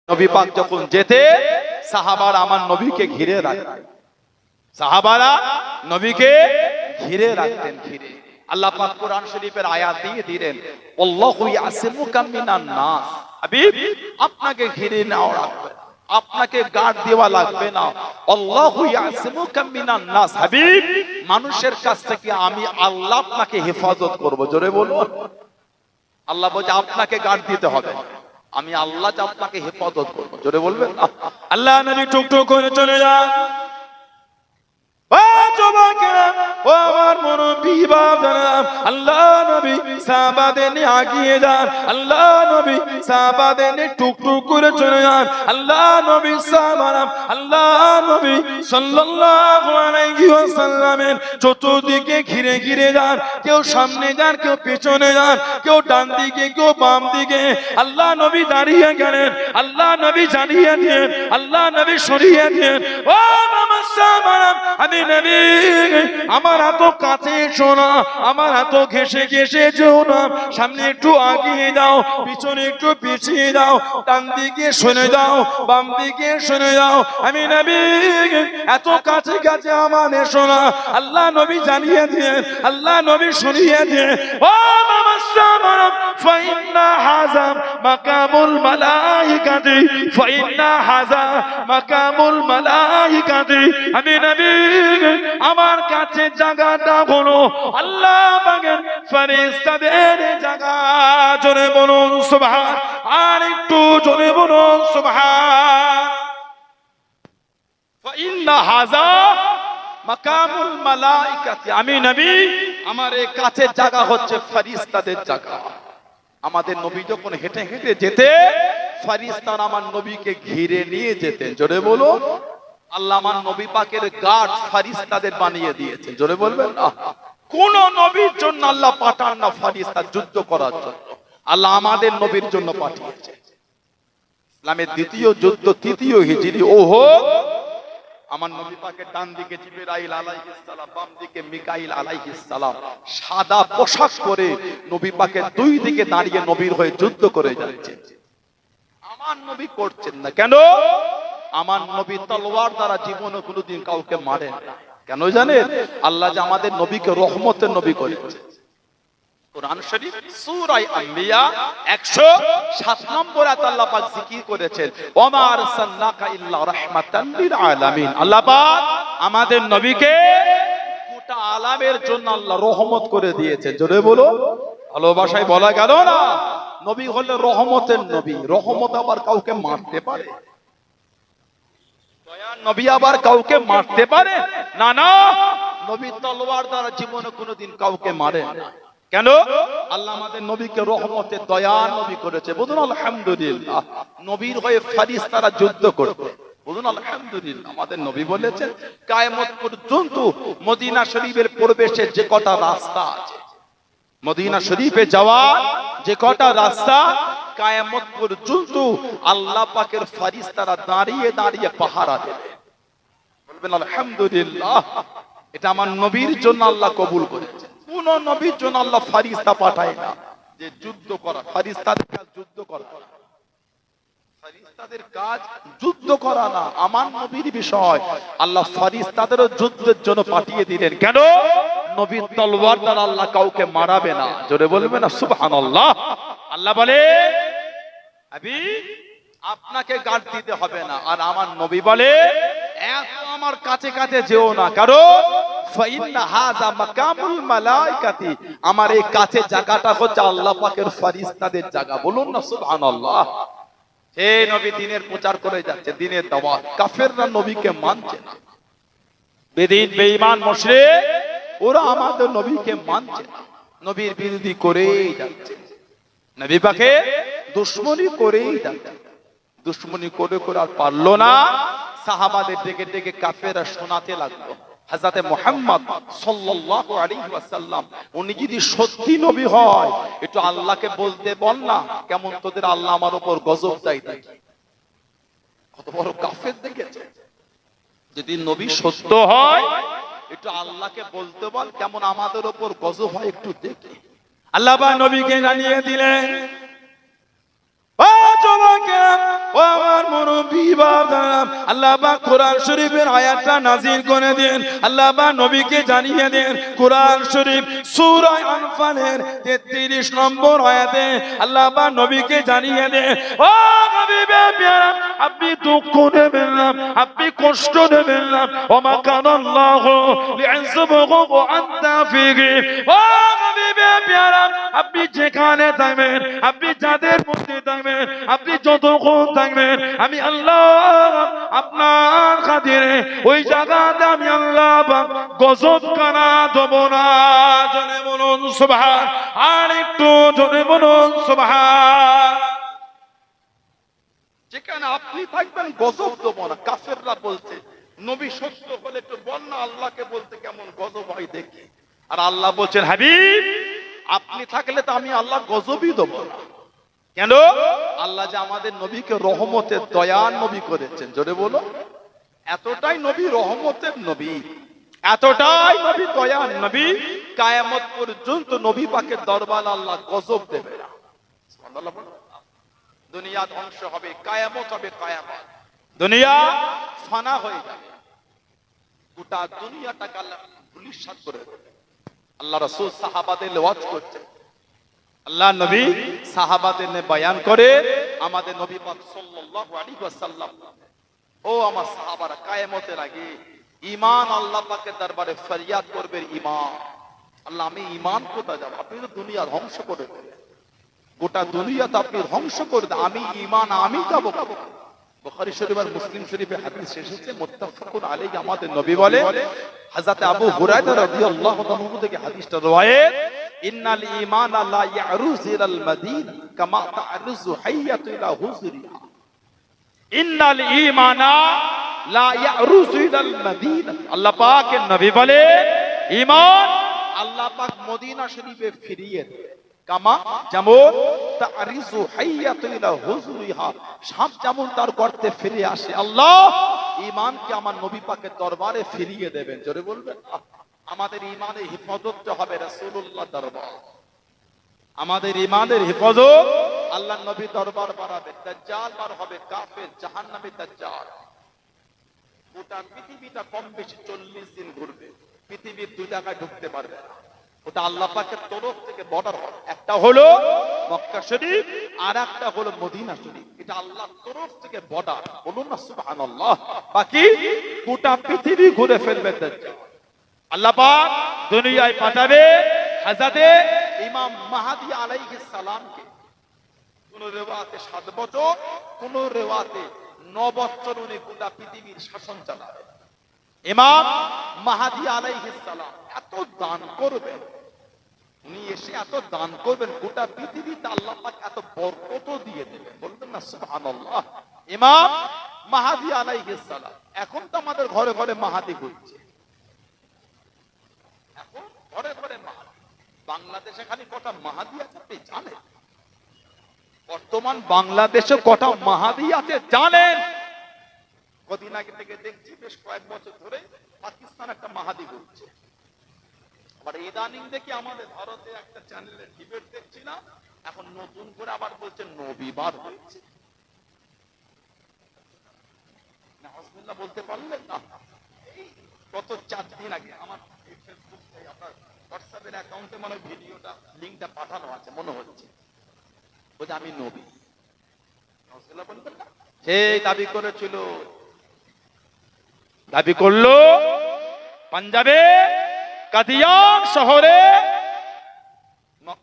নবী পাক যখন যেতে সাহাবারা আমার নবীকে ঘিরে রাখতেন, সাহাবারা নবীকে ঘিরে রাখতেন। ঘিরে আল্লাহ পাক কোরআন শরীফের আয়াত দিয়ে দিলেন, আল্লাহু ইয়াসিমুকা মিনান নাস। হাবিব, আপনাকে ঘিরে নাও রাখবে, আপনাকে গার্ড দেওয়া লাগবে না। আল্লাহু ইয়াসিমুকা মিনান নাস। হাবিব, মানুষের কাছ থেকে আমি আল্লাহ আপনাকে হেফাজত করব। জোরে বলুন। আল্লাহ বলছে আপনাকে গার্ড দিতে হবে, আমি আল্লাহ যা আপনাকে হেফাজত করব। জোরে বলবেন। আল্লাহ নবী টুকটুক করে চলে যান। ও আমার মুরব্বি বাবারা, আল্লাহ নবী সাহাবাদের নিয়ে আগিয়ে যান। আল্লাহ নবী সাহাবাদের নিয়ে টুকটুক করে চলে যান। আল্লাহ নবী সাহাবারা, আল্লাহ নবী সাল্লাল্লাহু আলাইহি ওয়াসাল্লামের চতুর্দিকে ঘিরে ঘিরে যান। কেউ সামনে যান, কেউ পেছনে যান, কেউ ডান দিকে, কেউ বাম দিকে। আল্লাহ নবী দাঁড়িয়ে গেলেন, আল্লাহ নবী জানিয়ে দিলেন, আল্লাহ নবী সরিয়ে দিলেন। ও মামা সাহাবারা, আমি নবী, আমার এত কাছে এসো না, আমার এত ঘেসে ঘেসে যেও না, সামনে একটু আগিয়ে যাও, পিছনে একটু পিছিয়ে যাও, ডান দিকে সরে যাও, বাম দিকে সরে যাও। আমি নবী, এত কাছে কাছে আমার এসো না। আল্লাহ নবী জানিয়ে দিয়েন, আল্লাহ নবী সরিয়ে দিয়েন। ও মামা সাহাবারা, ফাইন্না হাযা মাকামুল মালাইকাতি, ফাইন্না হাযা মাকামুল মালাইকাতি। আমি নবী, আমার কাছে জায়গাটা হলো আল্লাহ পাকের ফেরেশতাদের জায়গা। জোরে বলুন সুবহান, আর একটু জোরে বলুন সুবহান। ফাইন্না হাযা মাকামুল মালাইকাতি। আমি নবী, আমার এই কাছের জায়গা হচ্ছে ফেরেশতাদের জায়গা। আমাদের নবী যখন হেঁটে হেঁটে যেতে, ফেরেশতারা আমার নবীকে ঘিরে নিয়ে যেতেন। জোরে বলো। আল্লাহ আমার নবী পাকের গার্ড ফেরেশতাদের বানিয়ে দিয়েছে। জোরে বলবেন। কোন নবীর জন্য আল্লাহ পাঠান না ফেরেশতা যুদ্ধ করার জন্য, আল্লাহ আমাদের নবীর জন্য পাঠিয়েছে। ইসলামের দ্বিতীয় যুদ্ধ, তৃতীয় হিজরি ওহদ। আমার নবী পাকের ডান দিকে জিবরাইল আলাইহিস সালাম, বাম দিকে মিকাইল আলাইহিস সালাম, সাদা পোশাক পরে নবী পাকের দুই দিকে দাঁড়িয়ে নবীর হয়ে যুদ্ধ করে যাচ্ছে। আমার নবী করছেন না কেন? আমার নবী তলোয়ার দ্বারা জীবনে কোনোদিন কাউকে মারেন না। কেন জানেন? আল্লাহ যে আমাদের নবীকে রহমতের নবী করেছে। কোরআন শরীফ সূরা আম্বিয়া 107 নম্বর আয়াত আল্লাহ পাক জিকির করেছেন, ওমা আরসালনাকা ইল্লা রাহমাতাল লিল আলামিন। আল্লাহ পাক আমাদের নবীকে গোটা আলামের জন্য আল্লাহ রহমত করে দিয়েছেন। জোরে বলো। ভালোবাসায় বলা গেল না, নবী হলে রহমতের নবী। রহমত আবার কাউকে মারতে পারে? দয়ার নবী আবার কাউকে মারতে পারে না? না, নবী তলোয়ার দ্বারা জীবনে কোনোদিন কাউকে মারে না। কেন? আল্লাহ আমাদের নবীকে রহমতের দয়ার নবী করেছে। বলুন আলহামদুলিল্লাহ। নবীর হয়ে ফেরেশতারা যুদ্ধ করবে। বলুন আলহামদুলিল্লাহ। আমাদের নবী বলেছেন, কিয়ামত পর্যন্ত মদিনা শরীফের প্রবেশের যে কটা রাস্তা আছে, মদিনা শরীফে যাওয়ার যে কটা রাস্তা, কিয়ামত পর্যন্ত আল্লাহ পাকের ফেরেশতারা দাঁড়িয়ে দাঁড়িয়ে পাহারা দেবে। বলবেন আলহামদুলিল্লাহ। এটা আমার নবীর জন্য আল্লাহ কবুল করেছে। কোন নবীর জন্য আল্লাহ ফেরেশতা পাঠায় না যে যুদ্ধ করা। ফেরেশতাদের কাজ যুদ্ধ করা, ফেরেশতাদের কাজ যুদ্ধ করা না। আমার নবীর বিষয় আল্লাহ ফেরেশতাদেরও যুদ্ধের জন্য পাঠিয়ে দিলেন। কেন? নবীর তলোয়ার দ্বারা আল্লাহ কাউকে মারাবে না। জোরে বলবে না সুবহানাল্লাহ। আল্লাহ বলে, হাবিব, আপনাকে গার্ড দিতে হবে না। আর আমার নবী বলে, এত আমার কাছে কাছে যেও না, কারণ ফাইন্না হাযা মাকামুল মালাইকাতি। আমার এই কাছে জায়গাটা হচ্ছে আল্লাহ পাকের ফেরেশতাদের জায়গা। বলুন না সুবহানাল্লাহ। এই নবী দ্বীনের প্রচার করে যাচ্ছে, দ্বীনের দাওয়াত। কাফেররা নবীকে মানছে না, বেদিন বেঈমান মুশরিক ওরা আমাদের নবীকে মানছে না, নবীর বিরোধী করেই যাচ্ছে, নবী পাকে দুশমনি করেই যাচ্ছে। দুশমনি করে করে আর পারলো না। সাহাবাদের ডেকে ডেকে কাফেররা শোনাতে লাগলো, হযরতে মুহাম্মদ সাল্লাল্লাহু আলাইহি ওয়াসাল্লাম উনি যদি সত্যি নবী হয়, একটু আল্লাহকে বলতে বল না, কেমন তোদের আল্লাহ আমার উপর গজব দেয় দেখি। কত বড় কাফের দেখেছে। যদি নবী সত্য হয়, একটু আল্লাহকে বলতে বল, কেমন আমাদের উপর গজব হয় একটু দেখি। আল্লাহ পাক নবীকে জানিয়ে দিলেন, ও যুবক কেরাম, ও আমার মুরব্বি বাবা, আল্লাহ পাক কোরআন শরীফের আয়াতটা নাযিল করে দেন। আল্লাহ পাক নবীকে জানিয়ে দেন কোরআন শরীফ সূরা আনফালের 33 নম্বর আয়াতে আল্লাহ পাক নবীকে জানিয়ে দেন, ও নবী প্যারা, আপনি দুঃখ নেবেন না, আপনি কষ্ট নেবেন না। ওমা কানাল্লাহু লিয়াযিবাহু ওয়া আনতা ফীহি। ও নবী প্যারা, আপনি যেখানে থাকবেন, আপনি যাদের মধ্যে থাকবেন, আপনি যতক্ষণ থাকবেন, আমি আল্লাহ আপনার খাতিরে ওই জায়গাতে আমি আল্লাহ গজব কানা দেব না। জোরে বলুন সুবহান, আর একটু জোরে বলুন সুবহান। যেখানে আপনি থাকবেন গজব দেবো না। কাফেররা বলছে নবী সত্য হলে একটু বল না, আল্লাহকে বলতে কেমন গজব হয় দেখি। আর আল্লাহ বলছেন হাবিব আপনি থাকলে তো আমি আল্লাহ গজবই দেবো না। কেন? আল্লাহ যে আমাদের নবীকে রহমতের দয়ার নবী করেছেন। জোরে বলো, এতটাই নবী রহমতের নবী, এতটাই নবী দয়ার নবী, কিয়ামত পর্যন্ত নবী পাকের দরবার আল্লাহ গজব দেবে না। সুবহানাল্লাহ বলো। দুনিয়া ধ্বংস হবে, কিয়ামত হবে, কিয়ামত দুনিয়া ফানা হয়ে যাবে, গোটা দুনিয়াটাকে আল্লাহ ধূলিসাৎ করে দেবে। আল্লাহ রাসূল সাহাবাদের ওয়াজ করছেন, আল্লাহ নবী সাহাবাদের নিয়ে বয়ান করে আমাদের নবী পাক সাল্লাল্লাহু আলাইহি ওয়াসাল্লাম, ও আমার সাহাবারা, কিয়ামতের আগে ঈমান আল্লাহ পাকের দরবারে ফরিয়াদ করবে, ঈমান। আল্লাহ আমি ঈমান কোথায় যাব? আপনি তো দুনিয়া ধ্বংস করে দেবেন, গোটা দুনিয়াতে আপনি ধ্বংস করে দেন, আমি ঈমান আমি যাব। বুখারী শরীফ আর মুসলিম শরীফে হাদিস এসেছে মুত্তাফাকুন আলাইহি। আমাদের নবী বলে, হযরত আবু হুরায়রা রাদিয়াল্লাহু তাআলা থেকে হাদিসটা রওয়ায়েত, ইন্নাল ঈমানা লা ইয়ারুযু ইলাল মাদিনা কামা তা'রুযু হাইয়াতু ইলা হুজরিহা। ইন্নাল ঈমানা লা ইয়ারুযু ইলাল মাদিনা। আল্লাহ পাকের নবী বলে ঈমান আল্লাহ পাক মদিনা শরীফে ফিরিয়ে দেয়, কামা যেমন তা'রুযু হাইয়াতু ইলা হুজরিহা, সাপ যেমন তার গর্তে ফিরে আসে, আল্লাহ ঈমানকে আমার নবী পাকের দরবারে ফিরিয়ে দেবেন। জোরে বলবেন। আমাদের ঈমানের হেফাজত হবে রাসূলুল্লাহ দরবার, আমাদের ঈমানের হেফাজত আল্লাহর নবী দরবার বাড়াবে। দাজ্জাল বার হবে, কাফের, জাহান্নামী দাজ্জাল। গোটা পৃথিবীটা কম বেশি 40 দিন ঘুরবে, পৃথিবীর দুই জায়গায় ঢুকতে পারবে না। ওটা আল্লাহ পাকের তরফ থেকে বর্ডার হবে, একটা হলো মক্কা শরীফ আর একটা হলো মদিনা শরীফ। এটা আল্লাহর তরফ থেকে বর্ডার, বলুন না সুবহানাল্লাহ। বাকি গোটা পৃথিবী ঘুরে ফেলবে দাজ্জাল। আল্লাহ পাক দুনিয়ায় পাঠাবে হযরতে ইমাম মাহদী আলাইহিস সালামকে। কোন রিওয়ায়াতে 7 বছর, কোন রিওয়ায়াতে 9 বছর উনি গোটা পৃথিবীর শাসন চালাবেন। ইমাম মাহদী আলাইহিস সালাম এত দান করবেন, উনি এসে এত দান করবেন, গোটা পৃথিবীতে আল্লাহ পাক এত বরকত দিয়ে দেবেন, বলবেন না সুবহানাল্লাহ। ইমাম মাহদী আলাইহিস সালাম। এখন তো আমাদের ঘরে ঘরে মাহদী ঘুরছে, এখন ঘরে ঘরে মাহদী। বাংলাদেশে খালি কটা মাহদী আছে আপনি জানেন? বর্তমান বাংলাদেশে কটা মাহদী আছে জানেন? কদিন আগে থেকে দেখছি, বেশ কয়েক বছর ধরে পাকিস্তান একটা মাহদী ঘুরছে। আবার ইদানিং দেখি আমাদের ভারতে একটা চ্যানেলে ডিবেট দেখছি না, এখন নতুন করে আবার বলছে নবীবার হয়েছে। নাউজুবিল্লাহ বলতে পারলেন না? গত 4 দিন আগে আমার ফেসবুক থেকে আপনার হোয়াটসঅ্যাপের অ্যাকাউন্টে মানে ভিডিওটা লিংকটা পাঠানো আছে মনে হচ্ছে, বলছে আমি নবী। নাউজুবিল্লাহ বলবেন না? সেই দাবি করেছিল, দাবি করলো পাঞ্জাবে কাদিয়ান শহরে,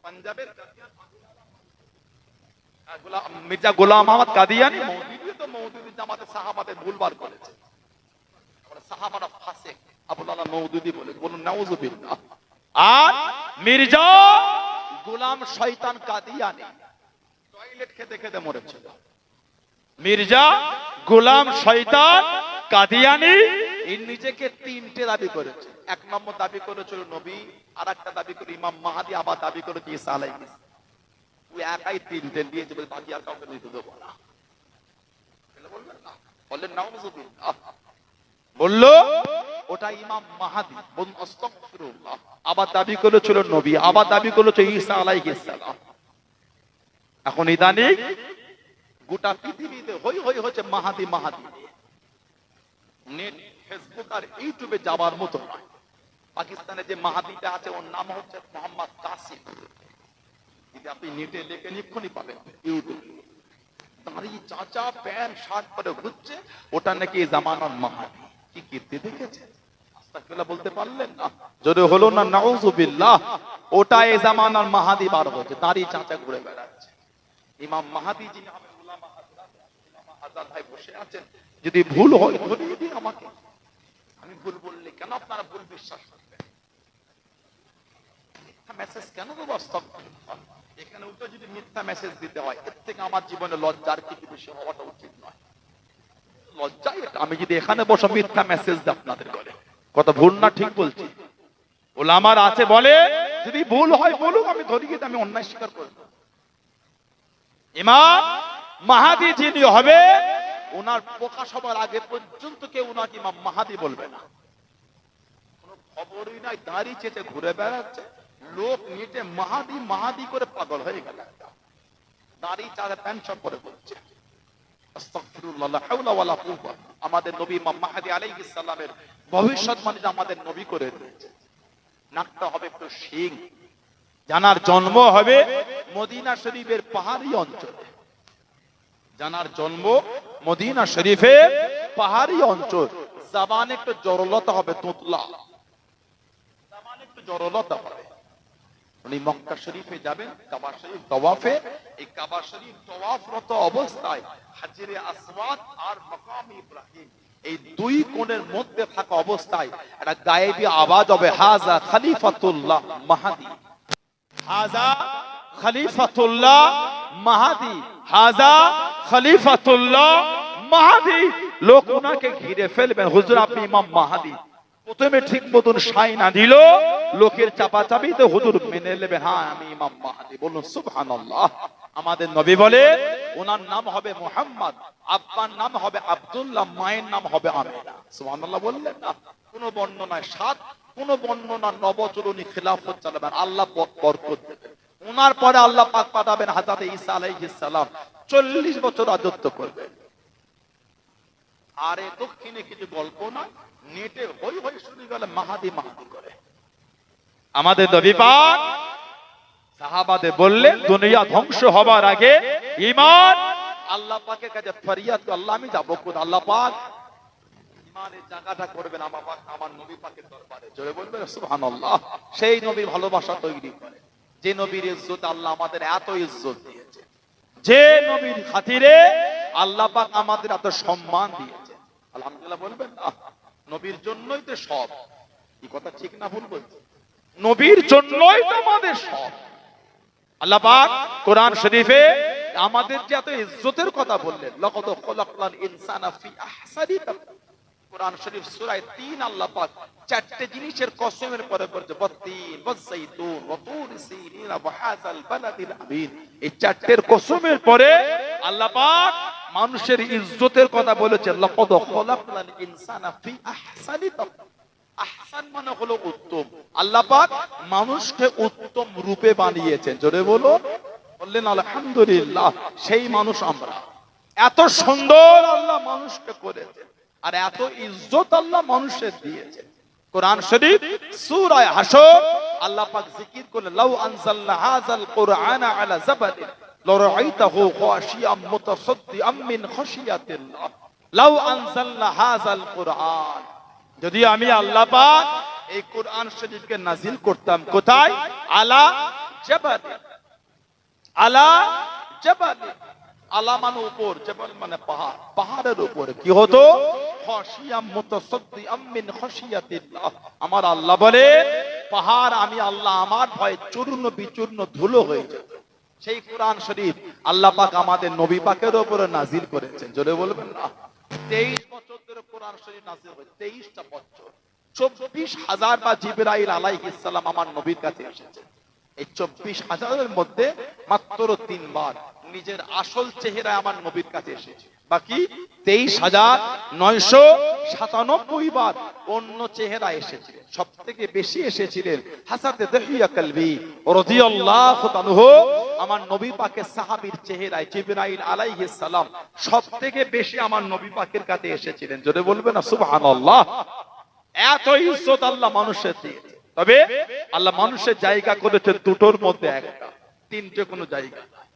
পাঞ্জাবের মির্জা গোলাম আহমদ কাদিয়ানি মওদুদি, তো মওদুদি জামাতে সাহাবাদের ভুলবার করেছে, সাহাবারা ফাসিক, আবুল আলা মওদুদি বলে, বলুন নাউজুবিল্লাহ। আর মির্জা গোলাম শয়তান কাদিয়ানি টয়লেট খেতে খেতে মরেছিল। মির্জা গোলাম শয়তান কাদিয়ানি এই নিজেকে 3টে দাবি করেছে। 1 নম্বর দাবি করেছিল নবী, আর একটা দাবি করে ইমাম মাহদী, আবার দাবি করেছে ঈসা আলাইহিস সালাম। ওই একাই 3টে দিয়েছে, বলে বাকি আর কাউকে নিতে দেব না। বললেন না, বললেন নাউজুবিল্লাহ, বললো ওটা ইমাম মাহদী, বলুন আস্তাগফিরুল্লাহ। আবার দাবি করেছিল নবী, আবার দাবি করেছে ঈসা আলাইহিস সালাম। এখন ইদানিং গোটা পৃথিবীতে হই হই হচ্ছে মাহাদি মাহাদি নিয়ে। নেট, ফেসবুক আর ইউটিউবে যাবার মতো নয়। পাকিস্তানে যে মাহাদিটা আছে ওর নাম হচ্ছে মোহাম্মদ কাসিম। যদি আপনি নেটে লেখেন এক্ষুনি পাবেন ইউটিউবে। দাঁড়িয়ে চাচা প্যান্ট শার্ট পরে ঘুরছে, ওটা নাকি এই জামানার মাহাদি। কি কীর্তি দেখেছে? আস্তাগফিরুল্লাহ বলতে পারলেন না? জোরে হলো না নাউযুবিল্লাহ? ওটা এই জামানার মাহাদি বার হচ্ছে, দাঁড়িয়ে চাচা ঘুরে বেড়াচ্ছে। ইমাম মাহাদি যিনি হবেন, উলামা হযরত ইমাম আজাদ ভাই বসে আছেন, যদি ভুল হয় ধরিয়ে দিন আমাকে। আমি ভুল বললে কেন আপনারা ভুল বিশ্বাস করবেন? মেসেজ কেন দেবো? আস্তাগফিরুল্লাহ। এখানে উল্টো যদি মিথ্যা মেসেজ দিতে হয়, এর থেকে আমার জীবনে লজ্জার কিছু বেশি হওয়াটা উচিত নয়। লজ্জাই এটা। আমি যদি এখানে বসে মিথ্যা মেসেজ দিই আপনাদের করে, কত ভুল না ঠিক বলছি? ওলামার আছে বলে যদি ভুল হয় বলুক, আমি ধরিয়ে দিই, আমি অন্যায় স্বীকার করব। ইমাম মাহাদি যিনি হবে, ওনার প্রকাশ হবার আগে পর্যন্ত কেউ ওনাকে ইমাম মাহাদি বলবে না। কোনো খবরই নাই, দাঁড়িয়ে চেটে ঘুরে বেড়াচ্ছে। লোক নেটে মাহাদি মাহাদি করে পাগল হয়ে গেল। দাঁড়িয়ে চাঁদা প্যান্ট সব করে বলছে। আস্তাগফিরুল্লাহ, লা হাওলা ওয়ালা কুওয়া। আমাদের নবী ইমাম মাহদী আলাইহিস সালামের ভবিষ্যৎবাণী আমাদের নবী করে দিয়েছে। নাকটা হবে একটু শিং। জানার জন্ম হবে মদিনা শরীফের পাহাড়ি অঞ্চলে। জানার জন্ম মদিনা শরীফের পাহাড়ি অঞ্চল। জবান একটু জড়লতা হবে, তোতলা জবান একটু জড়লতা হবে। উনি মক্কা শরীফে যাবেন, কাবা শরীফ তওয়াফে। এই কাবা শরীফ তওয়াফরত অবস্থায় হাজরে আসওয়াদ আর মাকাম ইব্রাহিম, এই দুই কোণের মধ্যে থাকা অবস্থায় একটা গায়েবী আওয়াজ হবে, হাজা খলিফাতুল্লাহ মাহাদি, হাজা খলিফাতুল্লাহ মাহাদি, হাজা খলিফাতুল্লাহ মাহাদি। লোক ওনাকে ঘিরে ফেলবেন, হুজুর আপনি ইমাম মাহাদি। প্রথমে ঠিক মতন সাই না দিল, লোকের চাপাচাপিতে হুজুর মেনে নেবেন, হ্যাঁ আমি ইমাম মাহাদি। বলুন সুবহানাল্লাহ। আমাদের নবী বলে ওনার নাম হবে মুহাম্মদ, আব্বার নাম হবে আব্দুল্লাহ, মায়ের নাম হবে আমিনা। সুবহানাল্লাহ বললেন না? কোন বর্ণনায় 7, কোন বর্ণনা নবচরণী খিলাফত চালাবেন, আল্লাহ বরকত দেবেন। ওনার পরে আল্লাহ পাক পাঠাবেন হযরত ঈসা আলাইহিস সালাম, 40 বছর রাজত্ব করবেন। আরে দক্ষিণে কিছু গল্প না, নেটে হই হই শুরু গেলে মাহাদি মাহাদি করে। আমাদের নবী পাক সাহাবাদের বললেন দুনিয়া ধ্বংস হবার আগে ঈমান আল্লাহ পাকের কাছে ফরিয়াদ করে, আল্লাহ আমি যাব কোথায়? আল্লাহ পাক ঈমানের জায়গাটা করবেন আমার নবী পাকের দরবারে। জোরে বলবেন সুবহানাল্লাহ। সেই নবীর ভালোবাসা তৈরি করে, যে নবীর ইজ্জত আল্লাহ আমাদের এত ইজ্জত দিয়েছে, যে নবীর খাতিরে আল্লাহ পাক আমাদের এত সম্মান দিয়েছে। আলহামদুলিল্লাহ বলবেন না? নবীর জন্যই তো সব। এই কথা ঠিক না ভুল বলছি? নবীর জন্যই তো আমাদের সব। আল্লাহ পাক কোরআন শরীফে আমাদের যে এত ইজ্জতের কথা বললেন, লাকাদ খালাকনাল ইনসানা ফি আহসানি তাকওয়িম। কোরআন শরীফ সূরা 3 আল্লাহ পাক 4টে জিনিসের কসমের পরে বলছে, ওয়াত্তিন ওয়াযাইতুন ওয়া তুর সিনিন ওয়া হাযাল বালাদিল আমিন। এই 4টের কসমের পরে আল্লাহ পাক মানুষের ইজ্জতের কথা বলেছে, লাকাদ খালাকনাল ইনসানা ফি আহসানি তাকওয়িম। আহসান মানে হলো উত্তম। আল্লাহ পাক মানুষকে উত্তম রূপে বানিয়েছেন। জোরে বলো, বললেন আলহামদুলিল্লাহ। সেই মানুষ আমরা। এত সুন্দর আল্লাহ মানুষকে করেছেন, আর এত ইজ্জত আল্লাহ মানুষের দিয়েছেন। কোরআন শরীফ সূরা হাশর আল্লাহ পাক জিকির করলেন, লাউ আনজালনা হাযাল কুরআনা আলা জাবালিন লারাআইতাহু খাশিয়াম মুতাসাদ্দিআম মিন খাশিয়াতিল্লাহ। লাউ আনজালনা হাযাল কুরআন, যদি আমি আল্লাহ পাক এই কোরআন শরীফকে নাজিল করতাম কোথায়? আলা জাবাল, আলা জাবাল। আলা মানে উপর, জাবাল মানে পাহাড়, পাহাড়ের উপরে কি হতো? খাশিয়াম মুতাসাদ্দিআম মিন খাশিয়াতিল্লাহ। আমার আল্লাহ বলে পাহাড় আমি আল্লাহ আমার ভয়ে চূর্ণ বিচূর্ণ ধুলো হয়ে যেত। সেই কোরআন শরীফ আল্লাহ পাক আমাদের নবী পাকের উপরে নাজিল করেছেন। জোরে বলবেন না? 23 বছর ধরে কোরআন শরীফ নাজিল হয়েছে, 23টা বছর। 24,000 বার জিবরাইল আলাইহিস সালাম আমার নবীর কাছে এসেছে। এই 24,000-এর মধ্যে মাত্র 3 বার নিজের আসল চেহারায় আমার নবীর কাছে এসেছে। বাকি 23,999 97 বার অন্য চেহারা এসেছিলেন। সব থেকে বেশি এসেছিলেন হাসাতে দহিয়া কালবি রাদিয়াল্লাহু তাআলা, আমার নবী পাকের সাহাবীর চেহারায় জিবরাইল আলাইহিস সালাম সব থেকে বেশি আমার নবী পাকের কাছে এসেছিলেন। জোরে বলবেন না সুবহানাল্লাহ। এত ইজ্জত আল্লাহ মানুষের দিয়েছে, তবে আল্লাহ মানুষের জায়গা করেছে দুটোর মধ্যে একটা, তিনটে কোনো জায়গা নাই।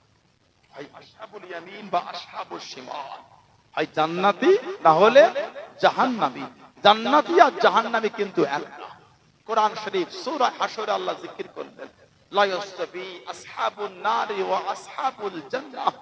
ভাই আসহাবুল ইয়ামিন বা আসহাবুশ শিমাল, ভাই জান্নাতি না হলে জাহান্নামী। জান্নাতি আর জাহান্নামী কিন্তু এক না। কোরআন শরীফ সূরা হাশরে আল্লাহ জিকির করলেন, লা ইয়াসতাবি আসহাবুন নারি ওয়া আসহাবুল জান্নাহ,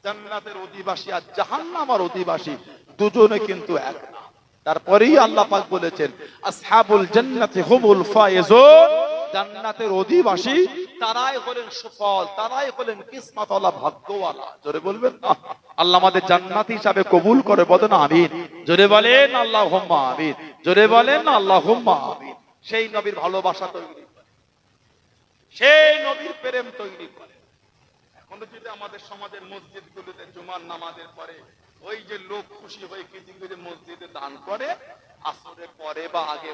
জান্নাতের অধিবাসী আর জাহান্নামের অধিবাসী দুজনে কিন্তু এক না। তারপরেই আল্লাহ পাক বলেছেন আসহাবুল জান্নাতি হুমুল ফায়েজুন, জান্নাতের অধিবাসী তারাই হলেন সফল, তারাই হলেন কিসমতওয়ালা, ভাগ্যওয়ালা। জোরে বলবেন না। আল্লাহ আমাদের জান্নাতি হিসাবে কবুল করে, বলেন আমিন। জোরে বলেন আল্লাহুম্মা আমিন। জোরে বলেন আল্লাহুম্মা আমিন। সেই নবীর ভালোবাসা তৈরি করে, সেই নবীর প্রেম তৈরি করে। এখনো যদি আমাদের সমাজের মসজিদগুলোতে জুমার নামাজের পরে ওই যে লোক খুশি হয়ে কিছু কিছু মসজিদে দান করে, আসরের পরে বা আগে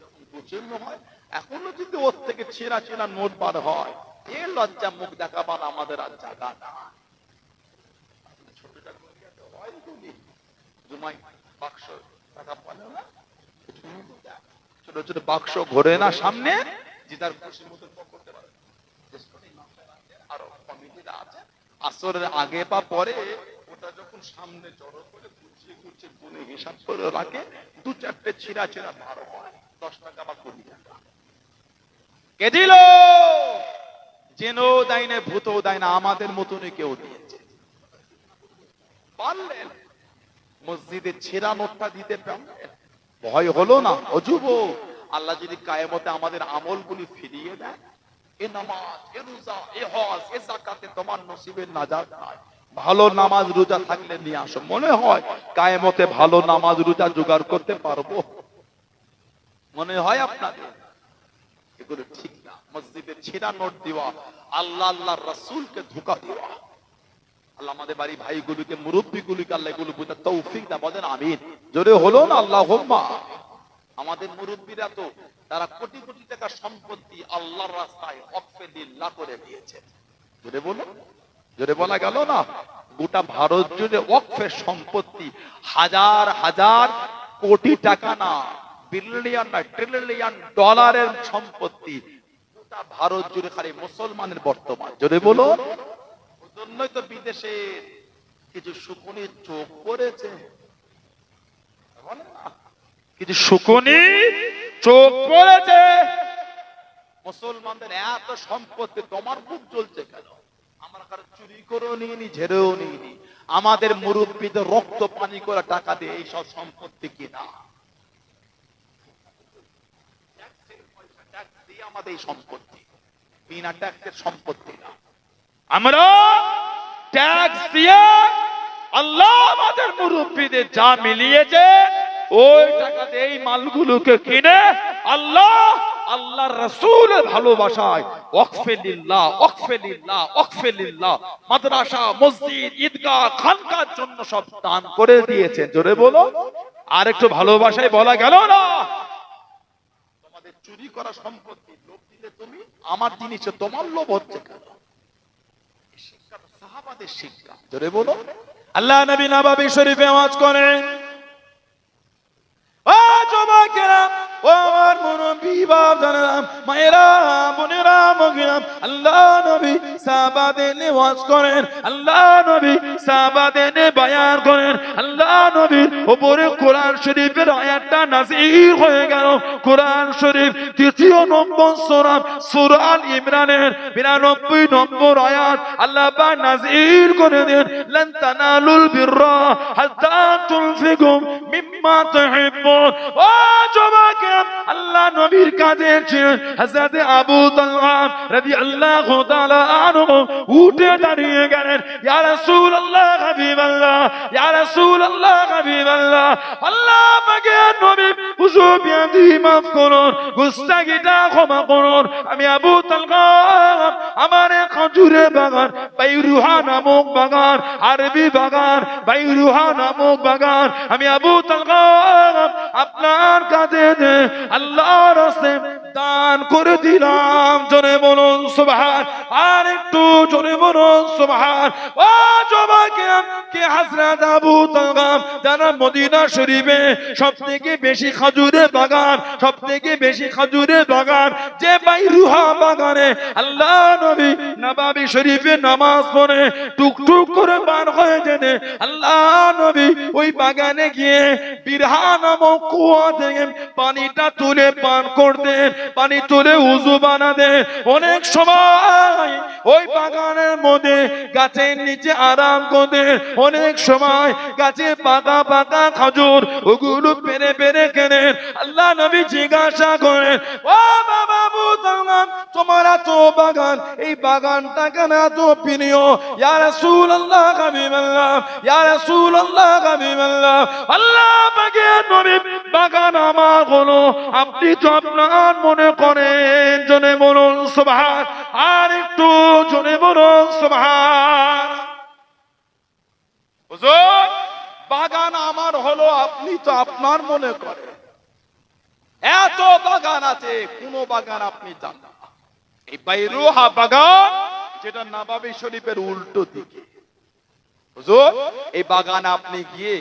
যখন গুছিন্ন হয়, এখনো যদি ওর থেকে ছেঁড়া ছেঁড়া নোট বার হয়, এ লজ্জা মুখ দেখাবার আমাদের আর জায়গা না। ছোট জুমাই বাক্স টাকা পালে না, ছোট ছোট বাক্স ঘোরে না সামনে, যে তার খুশি মতো করতে পারে। আরো কমিটিরা আছে, আসরের আগে বা পরে ওটা যখন সামনে জড়ো করে গুছিয়ে গুছিয়ে গুনে হিসাব করে রাখে, দু চারটে ছিঁড়া ছিঁড়া বার হয়, 10 টাকা বা 20 টাকা। কে দিল? জেনো দেয় না, ভূতও দেয় না, আমাদের মতনই কেউ দিয়েছে। পারলেন মসজিদে ছেঁড়া নোটটা দিতে পারলেন, ভয় হলো না? ও যুবক, আল্লাহ যদি কায়ামতে আমাদের আমলগুলি ফিরিয়ে দেয়, এ নামাজ, এ রোজা, এ হজ, এ যাকাতে তোমার নসিবের নাজাত নাই। ভালো নামাজ রোজা থাকলে নিয়ে আসো। মনে হয় কায়ামতে ভালো নামাজ রোজা জোগাড় করতে পারবো? মনে হয় আপনাদের? এগুলো ঠিক না। মসজিদে ছেঁড়া নোট দেওয়া, আল্লাহ আল্লাহর রাসূলকে ধোঁকা দেওয়া। আল্লাহ আমাদের বাড়ি ভাইগুলোকে, মুরব্বীগুলোকে আল্লাহ এগুলো বুঝার তৌফিক দাও, বলেন আমিন। জোরে হলো না আল্লাহুম্মা। আমাদের মুরব্বীরা তো তারা কোটি কোটি টাকা সম্পত্তি আল্লাহর রাস্তায় ওয়াকফে লিল্লাহ করে দিয়েছে। জোরে বলো, জোরে বলা গেল না? গোটা ভারত জুড়ে ওয়াকফের সম্পত্তি হাজার হাজার কোটি টাকা না, বিলিয়ন না, ট্রিলিয়ন ডলারের সম্পত্তি গোটা ভারত জুড়ে খালি মুসলমানের বর্তমান। জোরে বলো। ওজন্যই তো বিদেশে কিছু শকুনি চোখ পড়েছে, কিছু শকুনি চোখ পড়েছে। মুসলমানদের এত সম্পত্তি, তোমার বুক জ্বলছে কেন? আমরা কারো চুরি করেও নিইনি, ঝেড়েও নিইনি। আমাদের মুরব্বীদের রক্ত পানি করে টাকা দিয়ে এই সব সম্পত্তি কিনা। ট্যাক্স দিয়ে আমাদের এই সম্পত্তি, বিনা ট্যাক্সের সম্পত্তি না। আমরা ট্যাক্স দিয়ে আল্লাহ আমাদের মুরব্বীদের যা মিলিয়েছে, ওই টাকা দিয়ে এই মালগুলোকে কিনে আল্লাহ আল্লাহর রাসূলের ভালোবাসায় ওয়াকফে লিল্লাহ, ওয়াকফে লিল্লাহ, ওয়াকফে লিল্লাহ মাদ্রাসা, মসজিদ, ঈদগাহ, খানকার জন্য সব দান করে দিয়েছেন। জোরে বলো। আর একটু ভালোবাসায় বলা গেল না? তোমাদের চুরি করা সম্পত্তি লোভ দিলে তুমি আমার জিনিসে তোমার লোভ হচ্ছে কেন? শিক্ষা তো সাহাবাদের শিক্ষা। জোরে বলো। আল্লাহ নবী নববী শরীফে ওয়াজ করেন, ও যুবকেরা, ও আমার মুরব্বী বাবারা, মায়েরা, বোনেরা, মহিলা, আল্লাহ নবী সাহাবাদের নিয়ে ওয়াজ করেন, আল্লাহ নবী সাহাবাদের নিয়ে বায়ান করেন। আল্লাহ নবীর উপরে কোরআন শরীফের আয়াতটা নাযিল হয়ে গেল। কোরআন শরীফ ৩য় নম্বর সূরা, সূরা আল ইমরানের ৯২ নম্বর আয়াত আল্লাহ পাক নাযিল করে দেন, লান তানালুল বিররা হাত্তা তুনফিকু মিম্মা তুহিব্বুন। ও যুবক, আল্লাহ নবীর কাছে ছিলেন হযরত আবু তালহা রাদিয়াল্লাহু তাআলা আনহু, উঠে দাঁড়িয়ে গেলেন, ইয়া রাসূলুল্লাহ, হাবিবাল্লাহ, ইয়া রাসূলুল্লাহ, হাবিবাল্লাহ, আল্লাহ পাকের নবী, হুজুর বিয়াদি মাফ করুন, গুস্তাখিটা ক্ষমা করুন। আমি আবু তালহা, আমার খেজুরের বাগান, বাইরুহা নামক বাগান, আরবি বাগান, বাইরুহা নামক বাগান, আমি আবু তালহা আপনার কাছে আল্লাহর রাস্তায় দান করে দিলাম। জোরে বলুন সুবহান, আর একটু জোরে বলুন সুবহান। ও জবাকে কে হযরত আবু তালহাব যারা মদিনা শরীফে সবথেকে বেশি খেজুরের বাগান, সবথেকে বেশি খেজুরের বাগান যে বাইরুহা বাগানে আল্লাহ নবী নববী শরীফে নামাজ পড়ে টুকটুক করে পার হয়ে যেতে আল্লাহ নবী ওই বাগানে গিয়ে বিরহা নামক কুয়া থেকে পানিটা তুলে পান করতেন, পানি তুলে উযু বানাতেন। অনেক সময় ওই বাগানের মধ্যে গাছের নিচে আরাম করতেন, অনেক সময় গাছে পাকা পাকা খেজুর ওগুলো পেরে পেরে কেনেন। আল্লাহ নবী জিজ্ঞাসা করেন, ও বাবা আবু তালহাব তোমার এত বাগান, এই বাগানটা কেন এত প্রিয়? ইয়া রাসূলুল্লাহ হাবিবাল্লাহ, ইয়া রাসূলুল্লাহ হাবিবাল্লাহ, আল্লাহ পাকের নবী বাগান আমার হলো, আপনি তো আপনার মনে করেন। জোরে বলুন সুবহান, আর একটু জোরে বলুন সুবহান। হুজুর বাগান আমার হলো, আপনি তো আপনার মনে করেন। এত বাগান আছে, কোন বাগান আপনি জানেন না। এই বাইরুহা বাগান যেটা নববী শরীফের উল্টো দিকে। হুজুর এই বাগানে আপনি গিয়ে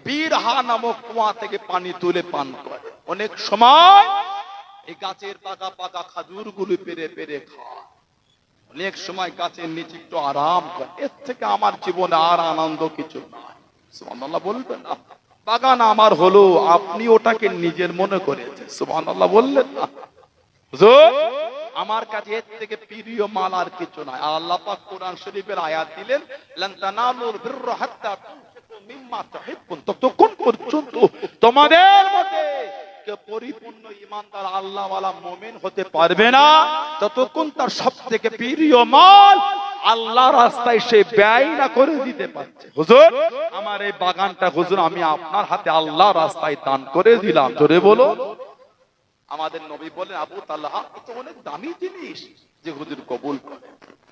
বিরহা নামক কুয়া থেকে পানি তুলে পান করেন। অনেক সময় এই গাছের পাকা পাকা খাজুর গুলো পেরে পেরে খায়। অনেক সময় গাছের নিচে একটু আরাম করে। এর থেকে আমার জীবনে আর আনন্দ কিছু নাই। সুবহানাল্লাহ বলবেন না? বাগান আমার হলো, আপনি ওটাকে নিজের মনে করেছেন। সুবহানাল্লাহ বললেন না? হুজুর আমার কাছে এর থেকে প্রিয় মাল আর কিছু নাই। আল্লাহ পাক কোরআন শরীফের আয়াত দিলেন, লান তানালুল বিররা হাত্তা তুনফিকু মিম্মা তুহিব্বুন। ততক্ষণ পর্যন্ত তোমাদের মধ্যে কেউ পরিপূর্ণ ঈমানদার আল্লাহওয়ালা মুমিন হতে পারবে না ততক্ষণ তার সবথেকে প্রিয় মাল আল্লাহর রাস্তায় সে ব্যয় না করে দিতে পারছে। হুজুর আমার এই বাগানটা হুজুর আমি আপনার হাতে আল্লাহর রাস্তায় দান করে দিলাম। জোরে বলো। আমাদের নবী বলেন, আবু তালহা এটা অনেক দামি জিনিস যে হুজুর কবুল করে।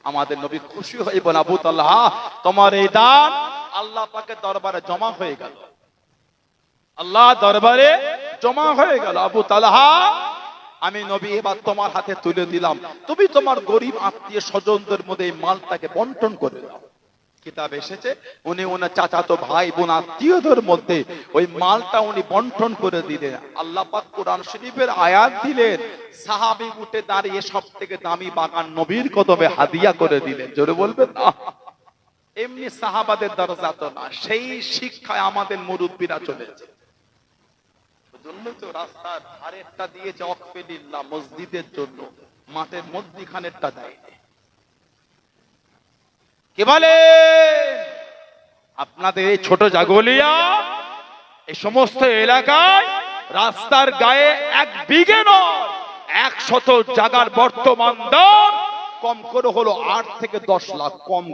আমাদের নবী খুশি হয়ে বলেন, আবু তালহা তোমার এই দান আল্লাহ পাকের দরবারে জমা হয়ে গেল, আল্লাহ দরবারে জমা হয়ে গেল। আবু তালহা আমি নবী এবার তোমার হাতে তুলে দিলাম, তুমি তোমার গরিব আত্মীয় স্বজনদের মধ্যে এই মালটাকে বন্টন করে দাও। কিতাব এসেছে উনি ওনার চাচাতো ভাই বোন আত্মীয়দের মধ্যে ওই মালটা উনি বন্টন করে দিলেন। আল্লাহ পাক কোরআন শরীফের আয়াত দিলেন, সাহাবী উঠে দাঁড়িয়ে সবথেকে দামি বাগান নবীর কদমে হাদিয়া করে দিলেন। জোরে বলবেন না? এমনি সাহাবাদের দরজা তো না, সেই শিক্ষায় আমাদের মুরব্বীরা চলেছে। জন্য তো রাস্তার ধারেরটা দিয়েছে ওয়াকফে লিল্লাহ মসজিদের জন্য, মাঠের মধ্যখানেরটা দেয়নি। কি বলে আপনাদের এই ছোট জাগলিয়া এই সমস্ত এলাকায় রাস্তার গায়ে এক বিঘে নয় 100 জায়গার বর্তমান দাম কম করে হলো 8 থেকে 10 লাখ, কম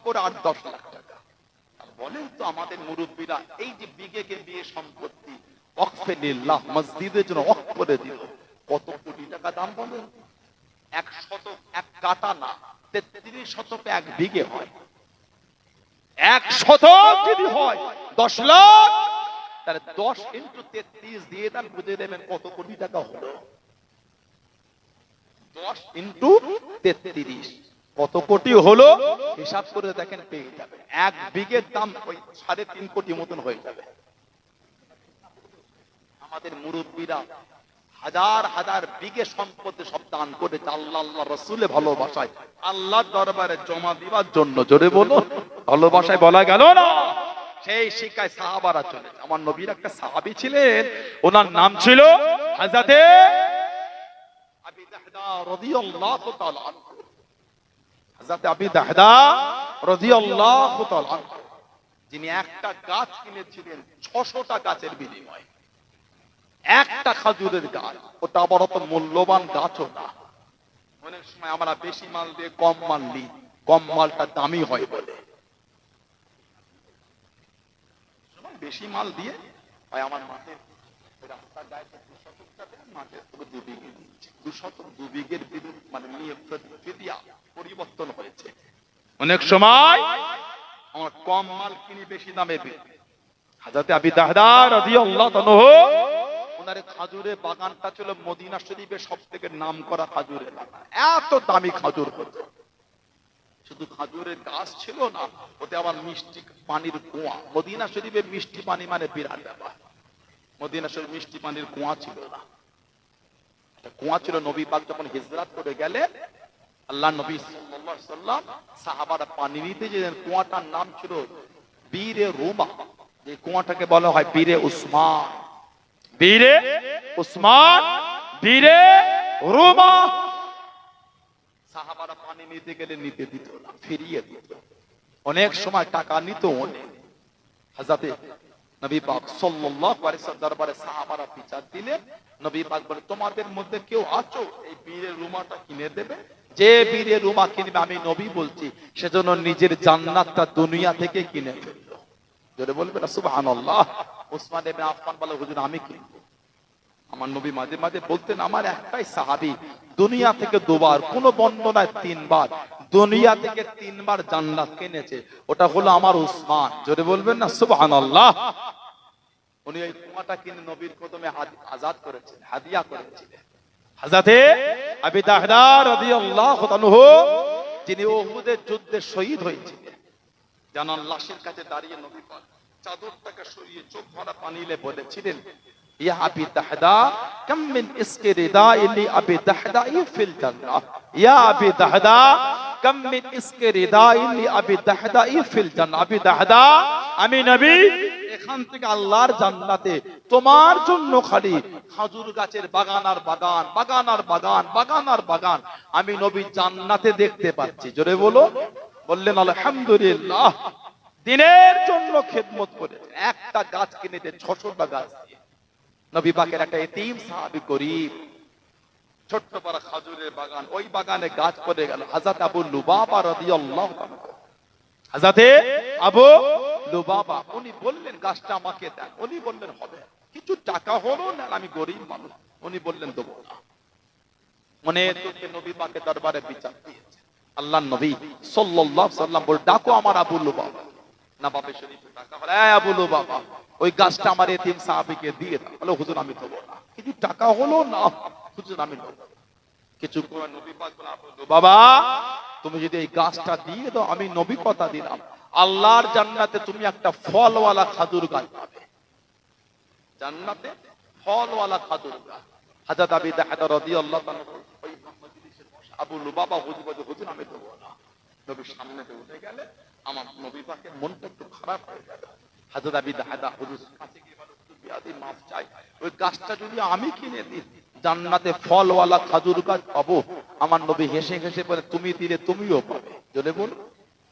করে 8-10 লাখ টাকা। বলেন তো আমাদের মুরব্বীরা এই যে বিঘেকে বিয়ে সম্পত্তি ওয়াকফে লিল্লাহ মসজিদের জন্য ওয়াকফ করে দিল, কত কোটি টাকা দাম বলেন? 1 শতক 1 কাঠা না, 33 শতকে 1 বিঘে হয়। 1 শতক যদি হয় 10 লাখ, তাহলে 10 × 33 দিয়ে দেন, বুঝে দেবেন কত কোটি টাকা হলো। 10 × 33 কত কোটি হলো হিসাব করে দেখেন, পেয়ে যাবে। 1 বিঘের দাম ওই 3.5 কোটি মতন হয়ে যাবে। আমাদের মুরব্বীরা হাজার হাজার বিঘে সম্পত্তি সব দান করেছে আল্লাহ আল্লাহ রসুলে ভালোবাসায় আল্লাহর দরবারে জমা দিবার জন্য। জোরে বলো, ভালোবাসায় বলা গেল না? সেই শিক্ষায় সাহাবারা চলে। আমার নবীর একটা সাহাবী ছিলেন, ওনার নাম ছিল হযরতে আবি দাহদা রাদিয়াল্লাহু তাআলা আনহু। হযরতে আবি দাহদা রাদিয়াল্লাহু তাআলা আনহু, যিনি একটা গাছ কিনেছিলেন 600টা গাছের বিনিময়ে। একটা খাজুরের গাছ, ওটা আবার অত মূল্যবান গাছও না। অনেক সময় আমরা বেশি মাল দিয়ে কম মাল নিই, কম মালটা দামি হয় বলে। বেশি মাল দিয়ে হয় আমার মাঠে রাস্তার গায়ে 200 টাকা মাঠে 2 বিঘে দিচ্ছে, 2 বিঘের মানে নিয়ে পরিবর্তন হয়েছে। অনেক সময় আমরা কম মাল কিনি বেশি দামে বিক্রি, হযরত আবি দাহদা রাদিয়াল্লাহু তাআলা ওনার খাজুরের বাগানটা ছিল মদিনা শরীফের সবথেকে নামকরা খাজুরের বাগান। এত দামি খাজুর হতো। শুধু খাজুরের গাছ ছিল না, ওতে আবার মিষ্টি পানির কুয়া। মদিনা শরীফে মিষ্টি পানি মানে বিরাট ব্যাপার। মদিনা শরীফ মিষ্টি পানির কুয়া ছিল না, কুয়া ছিল। নবী পাক যখন হিজরত করে গেলেন, আল্লাহ নবী সাল্লাল্লাহু আলাইহি ওয়াসাল্লাম সাহাবারা পানি নিতে যেতেন। কুয়াটার নাম ছিল বীরে রুমা। যে কুয়াটাকে বলা হয় বীরে উসমান, বীরে উসমান, বীরে রুমা। সাহাবারা পানি নিতে গেলে নিতে দিত না, ফিরিয়ে দিত। অনেক সময় টাকা নিত অনেক। হযরত নবী পাক সাল্লাল্লাহু আলাইহি ওয়াসাল্লাম দরবারে সাহাবারা বিচার দিলেন। নবী পাক বলে, তোমাদের মধ্যে কেউ আছো এই বীরের রুমাটা কিনে দেবে? যে বীরের রুমা কিনবে, আমি নবী বলছি, সেজন্য নিজের জান্নাতটা দুনিয়া থেকে কিনে ফেললো। জোরে বলবেন না সুবহানাল্লাহ। উসমান ইবনে আফফান বলে, হুজুর আমি কিনবো। আমার নবী মাঝে মাঝে বলতেন, আমার একটাই সাহাবী দুনিয়া থেকে দুবার, কোন বর্ণনায় তিনবার, দুনিয়া থেকে তিনবার জান্নাত কিনেছে, ওটা হলো আমার উসমান। জোরে বলবেন না সুবহানাল্লাহ। উনি এই কুয়াটা কিনে নবীর কদমে আজাদ করেছেন, হাদিয়া করেছিলেন। হযরত আবি দাহদা রাদিয়াল্লাহু তাআলা যিনি উহুদের যুদ্ধে শহীদ হয়েছিলেন, জানান লাশের কাছে দাঁড়িয়ে নবী পাক চাদরটাকে সরিয়ে চোখ ভরা পানিলে বলেছিলেন, ইয়া আবি দাহদা কাম মিন ইসকি রিদাই লি আবি দাহদা ফিল জান্নাহ। ইয়া আবি দাহদা কাম মিন ইসকি রিদাই লি আবি দাহদা ফিল জান্নাহ। আবি দাহদা, আমি নবী এখান থেকে আল্লাহর জান্নাতে তোমার জন্য খালি খাজুর গাছের বাগান আর বাগান, বাগান আর বাগান, বাগান আর বাগান আমি নবী জান্নাতে দেখতে পাচ্ছি। জোরে বলো। বললেন আলহামদুলিল্লাহ। দিনের জন্য খেদমত করেছেন। একটা গাছ কিনেছে 600টা গাছ দিয়ে। নবী পাকের একটা এতিম সাহাবী গরীব, ছোট্ট পারা খাজুরের বাগান, ওই বাগানে গাছ পড়ে গেল। হযরত আবু লুবাবা রাদিয়াল্লাহু তাআলা, হযরত আবু লুবাবা উনি বললেন, গাছটা আমাকে দেন। উনি বললেন, হবে, কিছু টাকা হলো না, আমি গরীব মানুষ। উনি বললেন, দেবো না। মনে তোকে নবী পাকের দরবারে বিচার দিয়েছে। আল্লাহর নবী সাল্লাল্লাহু আলাইহি ওয়াসাল্লাম বল, ডাকো আমার আবু লুবাবা। নবাবে শরীফে ডাকা হলো, এই আবু লুবাবা, ওই গাছটা আমার এতিম সাহাবীকে দিয়ে দাও। বলে, হুজুর আমি দেবো না। কিছু টাকা হলো না, হুজুর আমি দেবো না। কিছু করে নবী পাক বলে, আবু লুবাবা তুমি যদি এই গাছটা দিয়ে দাও, আমি নবী কথা দিলাম, আল্লাহর জান্নাতে তুমি একটা ফলওয়ালা খাজুর গাছ পাবে। জান্নাতে ফলওয়ালা খাজুর গাছ। হযরত আবি দাহদা রাদিয়াল্লাহু তাআলা ওই মজলিসে বসে, আবু লুবাবা হুজুর বলে, হুজুর আমি দেবো না। নবীর সামনে উঠে গেলে আমার নবী পাকের মনটা একটু খারাপ হয়ে গেল। হযরত আবি দাহদা হুজুর কাছে গিয়ে বলে, বিয়াদি মাফ চাই, ওই গাছটা যদি আমি কিনে দিই, জান্নাতে ফলওয়ালা খাজুর গাছ পাবো। আমার নবী হেসে হেসে বলে, তুমি দিলে তুমিও পাবে। জোরে বল,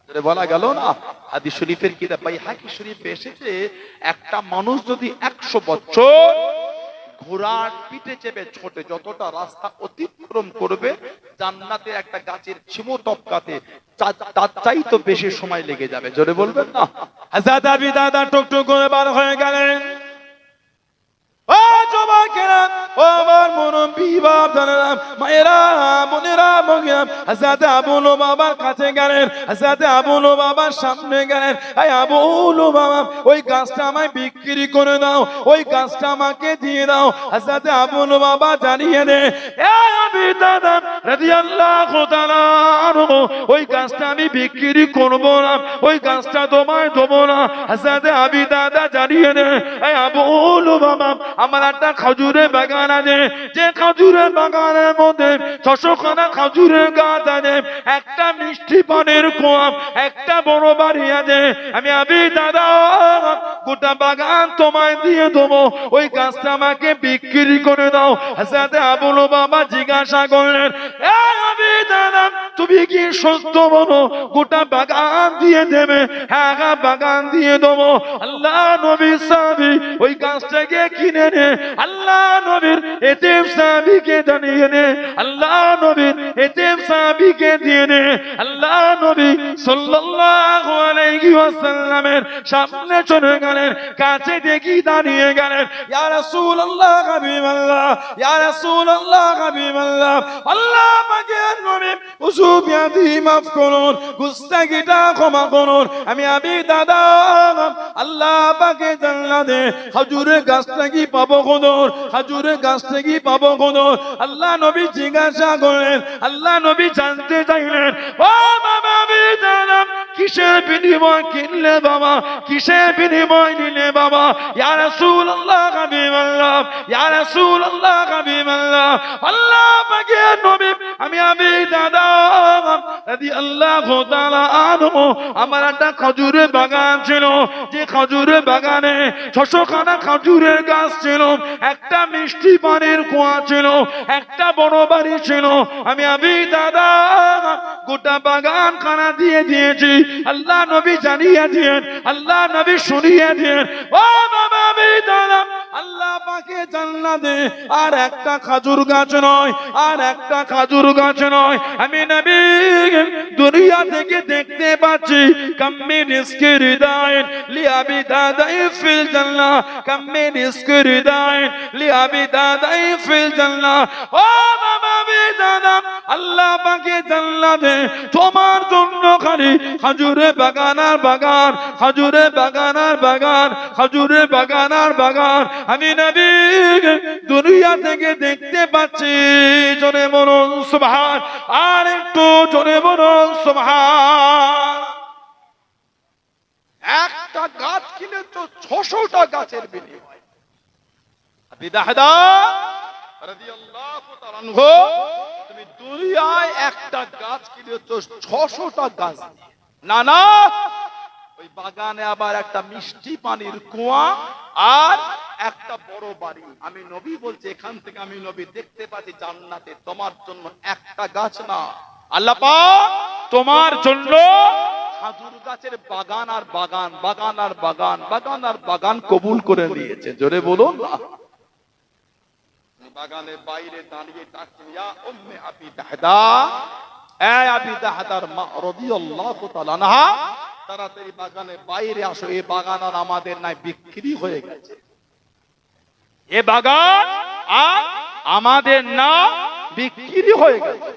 জোরে বলা গেল না। হাদিস শরীফের কিতাব বাইহাকি শরীফে এসেছে, একটা মানুষ যদি 100 বছর ঘোড়ার পিঠে চেপে ছোটে যতটা রাস্তা অতিক্রম করবে, জান্নাতে একটা গাছের ছিমো টপকাতে তার চাইতে বেশি সময় লেগে যাবে। জোরে বলবেন না। হযরত আবি দাদা টুকটুক করে বার হয়ে গেলেন। ও যুবকেরা, ও আমার মুরব্বি বাপদাদারা, মায়েরা, বোনেরা, মগিরা, হযরত আবু লুবাবার কাছে গেলেন। হযরত আবু লুবাবার সামনে গেলেন। এই আবু লুবাবা, ওই গাছটা আমায় বিক্রি করে দাও, ওই গাছটা আমাকে দিয়ে দাও। হযরত আবু লুবাবা জানিয়ে দে, এই আবি দাদা রাদিয়াল্লাহু তাআলা আনহু, ওই গাছটা আমি বিক্রি করব না, ওই গাছটা তোমায় দেবো না। হযরত আবি দাদা জানিয়ে দে, এই আবু লুবাবা, আমার একটা খাজুরের বাগান আছে, যে খাজুরের বাগানের মধ্যে 600 খানা খাজুরের গাছ আছে, একটা মিষ্টি পানের কুয়া, একটা বড় বাড়ি আছে। আমি আবি দাদা গোটা বাগান তোমায় দিয়ে দেবো, ওই গাছটা আমাকে বিক্রি করে দাও। হযরত আবু লুবাবা জিজ্ঞাসা করলেন, এই আবি দাদা তুমি কি সত্য বলো, গোটা বাগান দিয়ে দেবে? হ্যাঁ, বাগান দিয়ে দেবো। আল্লাহ নবী সাহাবী ওই গাছটাকে কিনে নে, আল্লাহ নবীর এতিম সাহাবীকে জানিয়ে নে, আল্লাহ নবীর এতিম সাহাবীকে দিয়ে নে। আল্লাহ নবী সাল্লাল্লাহু আলাইহি ওয়াসাল্লামের সামনে চলে গেলেন, কাছে দেখি দাঁড়িয়ে গেলেন। ইয়া রাসূলুল্লাহ, হাবিবাল্লাহ, ইয়া রাসূলুল্লাহ, হাবিবাল্লাহ, আল্লাহ পাকের নবী উসুব ইয়াদি মাফ করুন, গুস্তাগিটা ক্ষমা করুন। আমি আবি দাদা আল্লাহ পাকে জান্নাতে খেজুরের গাছটা কি পাবো কোদর, খেজুরের গাছটা কি পাবো কোদর। আল্লাহ নবী জিজ্ঞাসা করলেন, আল্লাহ নবী জানতে চাইলেন, ও বাবা আমি জানাম কিসের বিনিময় কিনলে বাবা, কিসের বিনিময় নিলে বাবা। ইয়া রাসূলুল্লাহ হাবিবাল্লাহ, ইয়া রাসূলুল্লাহ হাবিবাল্লাহ, আল্লাহ পাকের নবী আমি দাদা রাদিয়াল্লাহু তাআলা আনহু, আমার একটা খেজুরের বাগান ছিল, যে খেজুরের বাগানে 600 খানা খেজুরের গাছ ছিল, একটা মিষ্টি পানির কুয়া ছিল, একটা বড় বাড়ি ছিল। আমি দাদা গোটা বাগান খানা দিয়ে দিয়েছি। আল্লাহ নবী জানিয়ে দিয়েন, আল্লাহ নবী শুনিয়ে দিয়েন, ও বাবা আমি দাদা আল্লাহ পাকে জান্নাতে আর একটা খেজুর গাছ নয়, আর একটা খেজুর গাছ নয়, আমি নবী দুনিয়া থেকে দেখতে পাচ্ছি কাম্মি রিজকি রিদাইন লিআবি দাদাই ফিল জান্নাহ, কাম্মি রিজকি রিদাইন লিআবি দাদাই ফিল জান্নাহ। ও বাবা আমি দাদা আল্লাহ পাকে জান্নাতে তোমার জন্য খালি খেজুরের বাগান আর বাগান, খেজুরের বাগান আর বাগান, খেজুরের বাগান আর বাগান আমি নবী দুনিয়া থেকে দেখতে পাচ্ছি। জোরে বলুন সুবহান, আর একটু জোরে বলুন সুবহান। একটা গাছ কিনে তো 600টা গাছের বিনিময়। আবি দাহদা রাদিয়াল্লাহু তাআলা আনহু, তুমি দুনিয়ায় একটা গাছ কিনে তো 600টা গাছ। না না, ওই বাগানে আবার একটা মিষ্টি পানির কুয়া আর একটা বড় বাড়ি। আমি নবী বলছি, এখান থেকে আমি নবী দেখতে পাচ্ছি জান্নাতে তোমার জন্য একটা গাছ না, আল্লাহ পাক তোমার জন্য খেজুর গাছের বাগান আর বাগান, বাগান আর বাগান, বাগান আর বাগান কবুল করে নিয়েছে। জোরে বলুন না। বাগানের বাইরে দাঁড়িয়ে ডাকছেন, ইয়া উম্মে আবি দাহদা, এ আবি দাহদার মা রাদিয়াল্লাহু তাআলা আনহা, তাড়াতাড়ি বাগানের বাইরে আসো, এই বাগান আর আমাদের নাই, বিক্রি হয়ে গেছে। এ বাগান আর আমাদের না, বিক্রি হয়ে গেছে।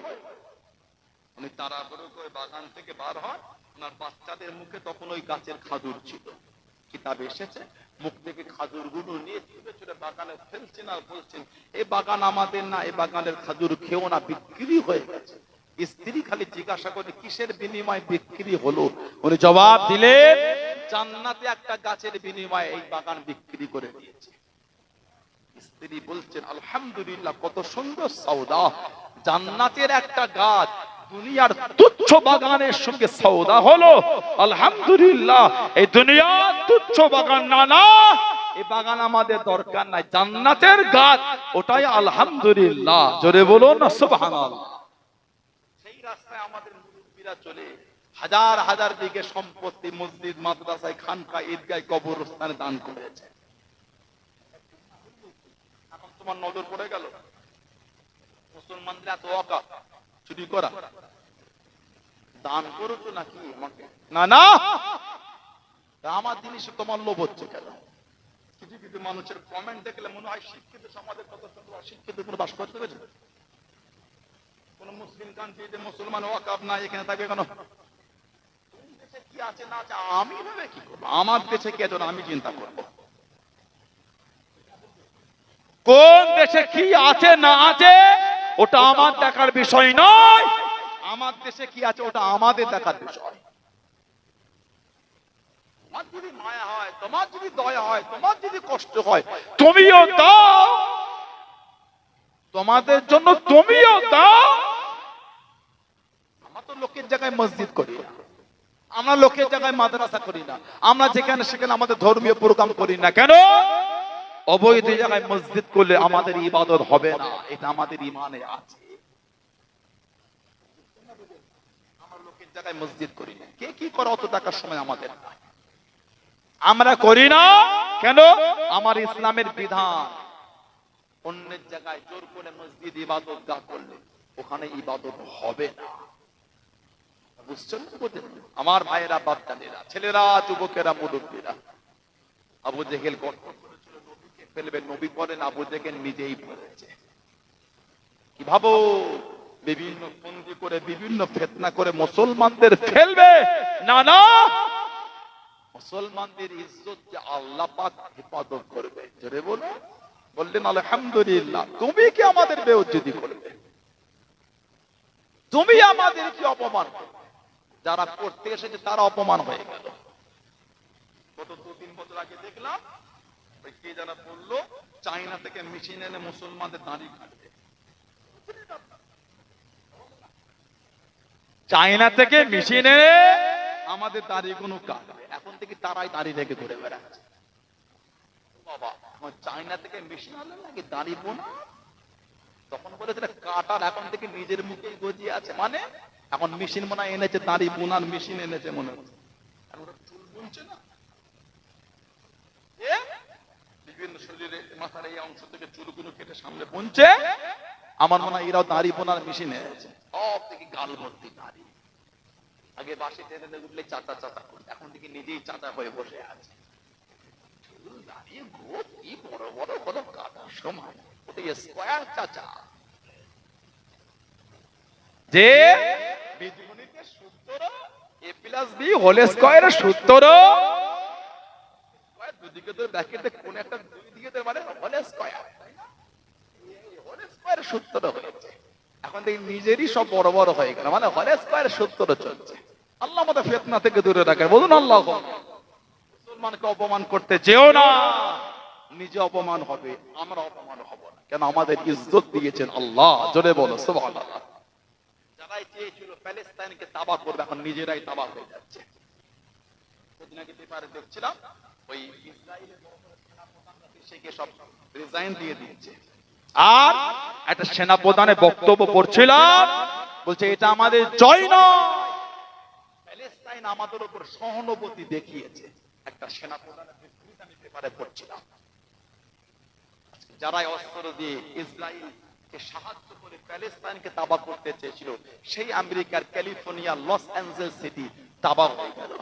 উনি তাড়াহুড়ো করে বাগান থেকে বার হয়, ওনার বাচ্চাদের মুখে তখন ওই গাছের খাজুর ছিল। কিতাবে এসেছে, মুখ থেকে খাজুর গুলো নিয়ে ছুটে ছুটে বাগানে ফেলছেন আর বলছেন, এই বাগান আমাদের না, এই বাগানের খাজুর খেও না, বিক্রি হয়ে গেছে। স্ত্রী খালি জিজ্ঞাসা করে কিসের বিনিময়ে বিক্রি হলো। উনি জবাব দিলেন, জান্নাতে একটা গাছের বিনিময়ে এই বাগান বিক্রি করে দিয়েছে। স্ত্রী বলছেন, আলহামদুলিল্লাহ, কত সুন্দর সওদা। জান্নাতের একটা গাছ দুনিয়ার তুচ্ছ বাগানের সঙ্গে সওদা হলো। আলহামদুলিল্লাহ, এই দুনিয়ার তুচ্ছ বাগান না, না এই বাগান আমাদের দরকার নাই, জান্নাতের গাছ ওটাই আলহামদুলিল্লাহ। জোরে বলুন না সুবহানাল্লাহ। সেই রাস্তায় আমাদের মুরব্বিরা চলে হাজার হাজার বিঘে সম্পত্তি মসজিদ, মাদ্রাসায়, খানকা, ঈদগাহ, কবরস্থানে দান করেছে। এখন তোমার নজর পড়ে গেল মুসলমানদের এত ওয়াকাফ চুরি করা, দান করছো নাকি আমাকে? না না, আমার জিনিস তোমার লোভ হচ্ছে কেন? কিছু কিছু মানুষের কমেন্ট দেখলে মনে হয় শিক্ষিত সমাজের কত সুন্দর, অশিক্ষিত কোনো বাস করতে পেরেছে? কোন মুসলিম কান্ট্রিতে মুসলমান ওয়াকাফ নাই, এখানে থাকবে কেন? দেশে কি আছে না আছে আমি ভেবে কি করবো? আমার দেশে কে যেন আমি চিন্তা করবো। কোন দেশে কি আছে না আছে ওটা আমার দেখার বিষয় নয়, আমার দেশে কি আছে ওটা আমাদের দেখার বিষয়। তোমার যদি মায়া হয়, তোমার যদি দয়া হয়, তোমার যদি কষ্ট হয়, তুমিও দাও, তোমাদের জন্য তুমিও দাও। আমরা তো লোকের জায়গায় মসজিদ করি না, আমরা লোকের জায়গায় মাদ্রাসা করি না, আমরা যেখানে সেখানে আমাদের ধর্মীয় প্রোগ্রাম করি না। কেন? অবৈধ জায়গায় মসজিদ করলে আমাদের ইবাদত হবে না, এটা আমাদের ঈমানে আছে। আমরা লোকের জায়গায় মসজিদ করি না, কে কি করে অত টাকার সময় আমাদের নাই, আমরা করি না। কেন? আমার ইসলামের বিধান, অন্যের জায়গায় জোর করে মসজিদ ইবাদত গাহ করলে ওখানে ইবাদত হবে না। বুঝছেন? আমার ভাইয়েরা, বাচ্চাদেরা, ছেলেরা, যুবকেরা, মুরব্বীরা, আবু জেহেল গর্ত করেছিল নবীকে ফেলবে, নবী করেন, আবু জেহেল নিজেই পড়েছে। কি ভাবো, বিভিন্ন বন্দী করে, বিভিন্ন ফিতনা করে মুসলমানদের ফেলবে? না না, মুসলমানদের ইজ্জত যে আল্লাহ পাক হেফাজত করবে, জোরে বলো। বললেন আলহামদুলিল্লাহ। তুমি কি আমাদের বেইজ্জতি করবে? তুমি আমাদের কি অপমান করবে? যারা করতে এসেছে তারা অপমান হয়ে গেল। গত 2-3 বছর আগে দেখলাম ওই কে যারা বললো চায়না থেকে মেশিন এনে মুসলমানদের দাড়ি কাটবে। চায়না থেকে মেশিন এনে আমাদের দাড়িগুলো কাটবে। এখন থেকে তারাই দাড়ি রেখে ঘুরে বেড়াচ্ছে। বাবা, চায়না থেকে মেশিন আনলে নাকি দাড়ি বোনা? তখন বলেছিল কাটার, এখন থেকে নিজের মুখেই গজিয়ে আছে। মানে এখন মেশিন মনে হয় এনেছে, দাড়ি বোনার মেশিন এনেছে মনে হচ্ছে। এখন ওরা চুল বুনছে না, বিভিন্ন শরীরে মাথার এই অংশ থেকে চুলগুলো কেটে সামনে বুনছে। আমার মনে হয় এরাও দাড়ি বোনার মেশিন এনেছে। সব থেকে গাল ভর্তি দাড়ি। আগে বাসে ট্রেনে উঠলে চাচা চাচা করত, এখন থেকে নিজেই চাচা হয়ে বসে আছে। চুল দাঁড়িয়ে গোপ কি বড় বড় বড় কাটার সময় স্কয়ার চাচা। যে বীজগণিতের সূত্র a + b হোল স্কয়ারের সূত্র দুদিকে তো ব্র্যাকেটে কোন একটা দুই দিকে তো মানে হোল স্কয়ার, তাই না? এই হোল স্কয়ারের সূত্র হয়েছে। এখন দেখি নিজেরই সব বড় বড় হয়ে গেল, মানে হোল স্কয়ারের সূত্র চলছে। আল্লাহ আমাদের ফিতনা থেকে দূরে রাখেন, বলুন আল্লাহ। মুসলমানকে অপমান করতে যেও না, নিজে অপমান হবে, আমরা অপমান হব না। কেন? আমাদের ইজ্জত দিয়েছেন আল্লাহ, জোরে বলো সুবহানাল্লাহ। যারাই চেয়েছিল প্যালেস্তাইনকে তাবাহ করবে, এখন নিজেরাই তাবাহ হয়ে যাচ্ছে। সেদিন আগে পেপারে দেখছিলাম ওই ইসরায়েলের সেনাপ্রধানকে সব রিজাইন দিয়ে দিয়েছে। আর একটা সেনাপ্রধানের বক্তব্য পড়ছিলাম, বলছে এটা আমাদের জয় নয়, প্যালেস্তাইন আমাদের উপর সহানুভূতি দেখিয়েছে। একটা সেনাপ্রধানের বিবৃতি আমি পেপারে পড়ছিলাম। যারা অস্ত্র দিয়ে ইসরায়েলকে সাহায্য করে প্যালেস্তাইনকে তাবাহ করতে চেয়েছিল, সেই আমেরিকার ক্যালিফোর্নিয়া লস অ্যাঞ্জেলস সিটি তাবাহ হয়ে গেল।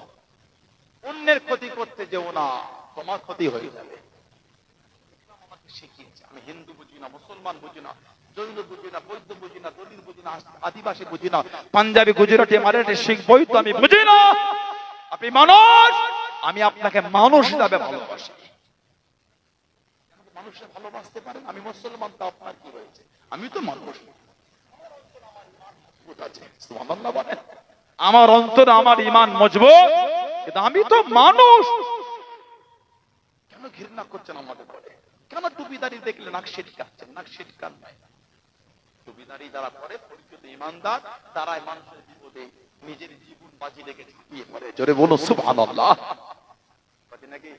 অন্যের ক্ষতি করতে যেও না, তোমার ক্ষতি হয়ে যাবে। আমাকে শিখিয়েছে। আমি হিন্দু বুঝি না, মুসলমান বুঝি না, জৈন বুঝি না, বৌদ্ধ বুঝি না, দলিত বুঝি না, আদিবাসী বুঝি না, পাঞ্জাবি, গুজরাটি, মারাঠি, শিখ, বৈদ্য আমি বুঝি না। আপনি মানুষ, আমি আপনাকে মানুষ হিসাবে ভালোবাসি। মানুষে ভালোবাসতে পারেন। আমি মুসলমান, তো আপনার কি হয়েছে? আমি তো মানুষ। সুবহানাল্লাহ বলেন। আমার অন্তরে আমার ঈমান মজবুত, কিন্তু আমি তো মানুষ। কেন ঘৃণা করছেন আমাদের বলে? কেন টুপিদারি দেখলে নাক ছিটকাচ্ছেন? নাক ছিটকান নাই। টুপিদারি যারা পরে পরিচিত ঈমানদার, তারাই মানুষের বিপদে নিজের জীবন বাজি রেখে ঝাঁপিয়ে পড়ে। জোরে বলো সুবহানাল্লাহ। নাকি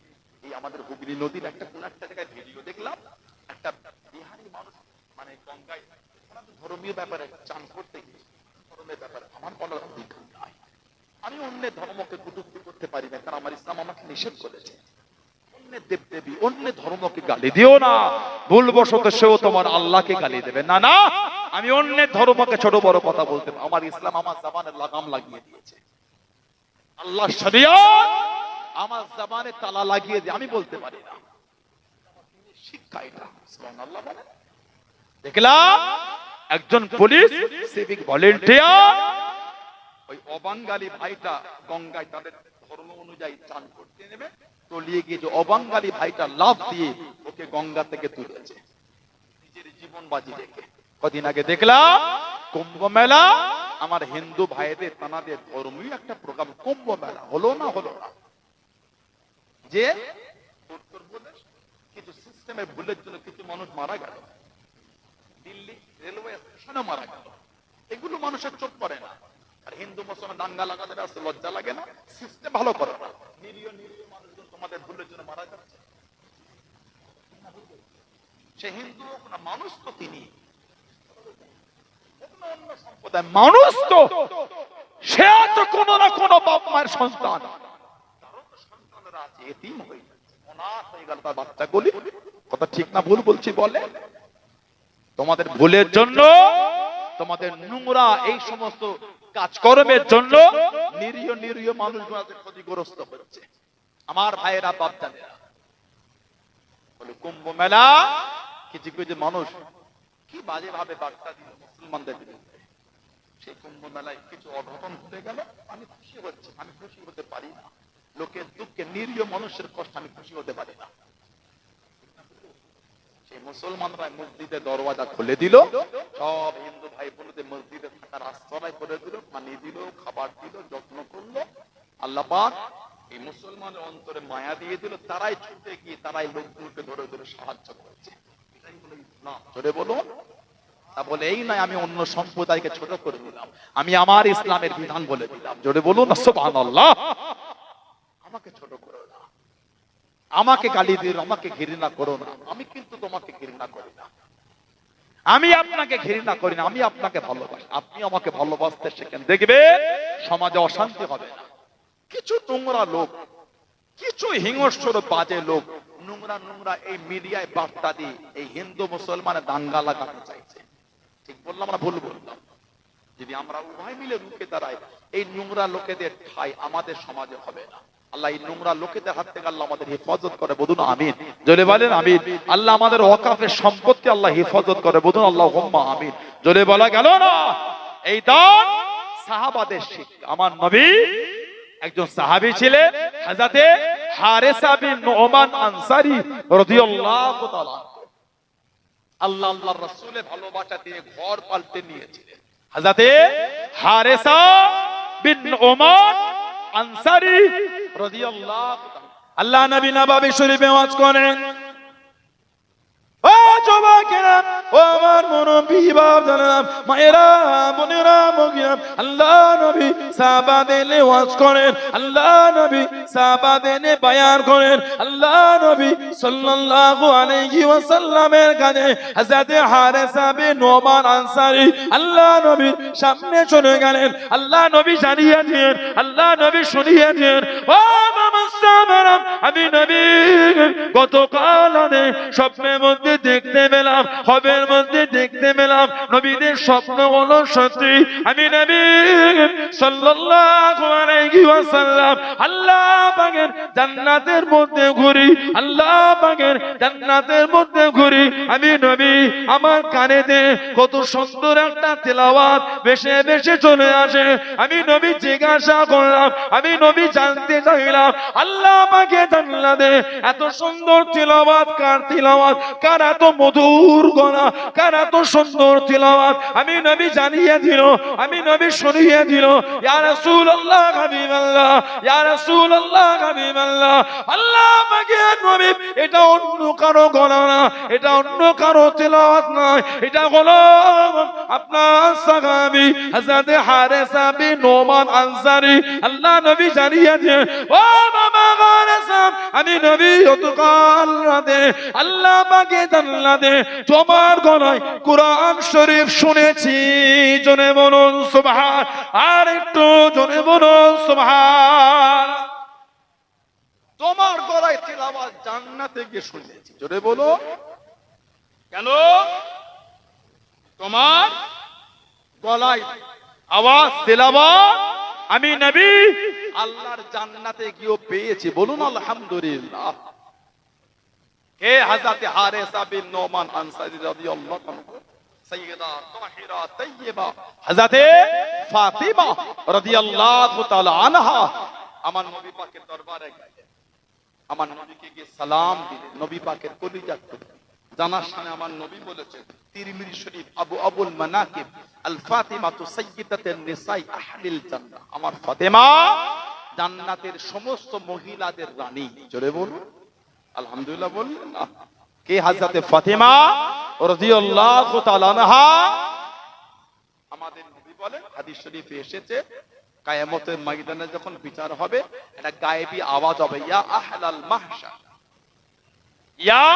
এই আমাদের হুগলি নদীর একটা কোন একটা জায়গায় ভিডিও দেখলাম, একটা বিহারি মানুষ মানে গঙ্গায় ধর্মীয় ব্যাপারে চান করতে গিয়ে, ধর্মের ব্যাপারে আমার কোনো অধিকার নাই। আমি অন্যের ধর্মকে কটূক্তি করতে পারি না, কারণ আমার ইসলাম আমাকে নিষেধ করেছে। অন্যের দেবদেবী, অন্যের ধর্মকে গালি দিও না। ভুলবশত সেও তোমার আল্লাহকে গালি দেবে না। না, আমি অন্যের ধর্মকে ছোট বড় কথা বলতে পারি। আমার ইসলাম আমার জবানের লাগাম লাগিয়ে দিয়েছে। আল্লাহ শরিয়ত আমার জবানে তালা লাগিয়ে দিয়ে আমি বলতে পারি না। শিক্ষা এটা। সুবহানাল্লাহ বলেন। দেখলাম একজন পুলিশ সিভিক ভলেন্টিয়ার ওই অবাঙ্গালি ভাইটা গঙ্গায় তাদের ধর্ম অনুযায়ী চান করতে নেবে, তলিয়ে গিয়ে যে অবাঙ্গালি ভাইটা লাফ দিয়ে ওকে গঙ্গা থেকে তুলেছে নিজের জীবন বাজি রেখে। কদিন আগে দেখলাম কুম্ভ মেলা, আমার হিন্দু ভাইদের তানাদের ধর্মীয় একটা প্রোগ্রাম কুম্ভ মেলা হলো না হলো না, যে উত্তরপ্রদেশ কিছু সিস্টেমের ভুলের জন্য কিছু মানুষ মারা গেল, দিল্লি রেলওয়ে স্টেশনে মারা গেল। এগুলো মানুষের চোখ পড়ে না। আর হিন্দু মুসলমান দাঙ্গা লাগাতে আসতে লজ্জা লাগে না? সিস্টেম ভালো করে না, নিরীহ নিরীহ মানুষজন তোমাদের ভুলের জন্য মারা যাচ্ছে। সে হিন্দু না মানুষ, তো তিনি অন্য সম্প্রদায় মানুষ, তো সে তো কোনো না কোনো বাপ মায়ের সন্তান, সন্তানরা আছে, এতিম হয়ে যাচ্ছে, অনাথ হয়ে গেল তার বাচ্চাগুলি। কথা ঠিক না ভুল বলছি বলে? তোমাদের ভুলের জন্য, তোমাদের নোংরা এই সমস্ত কাজকর্মের জন্য নিরীহ নিরীহ মানুষগুলো ক্ষতিগ্রস্ত হচ্ছে। আমার ভাইয়েরা, বাপদাদেরা, বলে কুম্ভ মেলা কিছু কিছু মানুষ কি বাজে ভাবে বার্তা দিল মুসলমানদের বিরুদ্ধে। সেই কুম্ভ মেলায় কিছু অঘটন ঘটে গেল। আমি খুশি হচ্ছি, আমি খুশি হতে পারি না। লোকের দুঃখে, নিরীহ মানুষের কষ্ট আমি খুশি হতে পারি না। সেই মুসলমানরা মসজিদের দরওয়াজা খুলে দিল, সব হিন্দু ভাই বোনদের মসজিদে থাকার আশ্রয় করে দিল, পানি দিল, খাবার দিল, যত্ন করলো। আল্লাহ পাক এই মুসলমানের অন্তরে মায়া দিয়ে দিল, তারাই ছুটে গিয়ে তারাই লোকগুলোকে ধরে ধরে সাহায্য করেছে। এটাই হলো ইসলাম। জোরে বলুন। তা বলে এই নয় আমি অন্য সম্প্রদায়কে ছোট করে দিলাম, আমি আমার ইসলামের বিধান বলে দিলাম। জোরে বলুন সুবহানাল্লাহ। আমাকে ছোট করো না, আমাকে গালি দিও, আমাকে ঘৃণা করো না, আমি কিন্তু তোমাকে ঘৃণা করি না, আমি আপনাকে ঘৃণা করি না, আমি আপনাকে ভালোবাসি, আপনি আমাকে ভালোবাসতে শেখেন, দেখবে সমাজে অশান্তি হবে না। কিছু নোংরা লোক, কিছু হিংস্র বাজে লোক নোংরা নোংরা এই মিডিয়ায় বার্তা দিয়ে এই হিন্দু মুসলমানের দাঙ্গা লাগাতে চাইছে। ঠিক বললাম না ভুল বললাম? যদি আমরা উভয় মিলে রুখে দাঁড়াই, এই নোংরা লোকেদের ঠাঁই আমাদের সমাজে হবে না। আল্লাহ এই নোংরা লোকেদের হাত থেকে আল্লাহ আমাদের হেফাজত করে, বলুন আমিন। জোরে বলেন আমিন। আল্লাহ আমাদের ওয়াকাফের সম্পত্তি আল্লাহ হেফাজত করে, বলুন আল্লাহুম্মা আমিন। জোরে বলা গেল না? এই দান সাহাবাদের শিক্ষা। আমার নবী একজন সাহাবী ছিলেন, হযরতে হারেসা বিন নুমান আনসারী রাদিয়াল্লাহু তাআলা। আল্লাহ আল্লাহর রাসূলের ভালোবাসা দিয়ে ঘর পাল্টে নিয়েছিলেন। হযরতে হারেসা বিন নুমান আনসারী রাদিয়াল্লাহু তাআলা। আল্লাহ নবী নববী শরীফে ওয়াজ করেন, ও যুবকেরা, ও আমার মুরব্বি বাবারা, মায়েরা, বোনেরা, মুগিরা, আল্লাহ নবী সাহাবাদের ওয়াজ করেন, আল্লাহ নবী সাহাবাদের বয়ান করেন। আল্লাহ নবী সাল্লাল্লাহু আলাইহি ওয়াসাল্লামের কাছে হযরত হারেসা বিন নুমান আনসারী আল্লাহ নবীর সামনে চলে গেলেন। আল্লাহ নবী জানিয়ে দিলেন, আল্লাহ নবী শুনিয়ে দিলেন, ও মামাসামারা, আমি নবী গতকাল স্বপ্নের মধ্যে দেখতে পেলাম, হবের মধ্যে দেখতে পেলাম নবীদের স্বপ্ন হলো সত্যি। আমি নবী সাল্লাল্লাহু আলাইহি ওয়াসাল্লাম আল্লাহ পাকের জান্নাতের মধ্যে ঘুরি, আল্লাহ পাকের জান্নাতের মধ্যে ঘুরি। আমি নবী আমার কানেতে কত সুন্দর একটা তেলাওয়াত ভেসে ভেসে চলে আসে। আমি নবী জিজ্ঞাসা করলাম, আমি নবী জানতে চাইলাম, আল্লাহ পাকের জান্নাতে এত সুন্দর তেলাওয়াত কার তেলাওয়াত, কার এত মধুর গলা, কার এত সুন্দর তেলাওয়াত? আমি নবী জানিয়ে দিল, আমি নবী শুনিয়ে দিল, ইয়া রাসূলুল্লাহ হাবিবাল্লাহ, ইয়া রাসূলুল্লাহ হাবিবাল্লাহ, আল্লাহ পাকের নবী এটা অন্য কারো গলা না, এটা অন্য কারো তেলাওয়াত নয়, এটা হলো আপনার সাহাবী হযরত হারেসা বিন নুমান আনসারী। আল্লাহ নবী জানিয়ে দিলেন, ও বাবা হারেসা, আমি নবী গতকাল রাতে আল্লাহ পাকের জান্নাতে তোমার গলায় কোরআন শরীফ শুনেছি। জোরে বলুন সুবহান, আর একটু জোরে বলুন সুবহান। তোমার গলায় তেলাওয়াত জান্নাতে গিয়ে শুনেছি। জোরে বলো। কেন? তোমার গলায় আওয়াজ তেলাওয়াত আমি নবী আল্লাহর জান্নাতে গিয়ে পেয়েছি। বলুন আলহামদুলিল্লাহ। কে? হযরত হারেসা বিন নুমান আনসারী রাদিয়াল্লাহু আনহু, সাইয়্যিদা তাহিরা তাইয়্যিবা হযরত ফাতিমা রাদিয়াল্লাহু তাআলা আনহা আমার নবী পাকের দরবারে গেলেন, আমার নবীকে গিয়ে সালাম দিলেন। নবী পাকের কলিজা জানার সামনে আমার নবী বলেছেন, তিরমিজি শরীফ আবুল মানাকিব আল ফাতিমাতু সাইয়্যিদাতুন নিসাই আহলিল জান্নাহ, আমার ফাতেমা জান্নাতের সমস্ত মহিলাদের রানী। জোরে বলুন আলহামদুলিল্লাহ। বললেন না? কে? হযরত ফাতিমা রাদিয়াল্লাহু তাআলা আনহা। আমাদের নবী বলেন, হাদিস শরীফে এসেছে, কিয়ামতের ময়দানে যখন বিচার হবে, একটা গায়েবী আওয়াজ হবে, ইয়া আহলাল মাহশার, ইয়া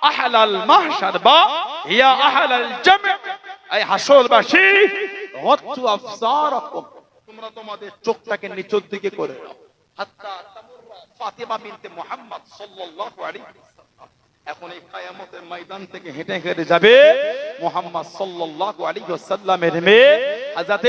আহলাল মাহশার, বা ইয়া আহলাল জাম', এই হাসরবাসী, ওয়াক্তু আফসারাকুম, তোমরা তোমাদের চোখটাকে নিচের দিকে করে নাও, হাত্তা তামুররা ফাতিমা বিনতে মুহাম্মদ সাল্লাল্লাহু আলাইহি ওয়াসাল্লাম। এখন এই কিয়ামতের ময়দান থেকে হেঁটে হেঁটে যাবে মুহাম্মদ সাল্লাল্লাহু আলাইহি ওয়াসাল্লামের মেয়ে হযরত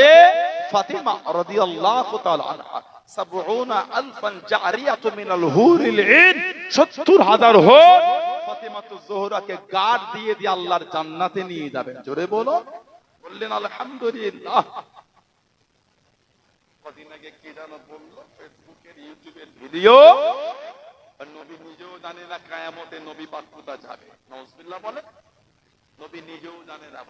ফাতিমা রাদিয়াল্লাহু তাআলা আনহা। ৭০,০০০ জারিয়াতু মিনাল হুরিল ঈন, ৭০,০০০ হুর ফাতিমাতুজ জোহরাকে গার্ড দিয়ে দিয়ে আল্লাহর জান্নাতে নিয়ে যাবেন। জোরে বলো। বললেন আলহামদুলিল্লাহ। কদিন আগে কে যেন বলল ফেসবুকে, ইউটিউবের ভিডিও, নবী নিজেও জানে না কিয়ামতে নবী পাক কোথায় যাবে। নাউজুবিল্লাহ বলে, নবী নিজেও জানে না।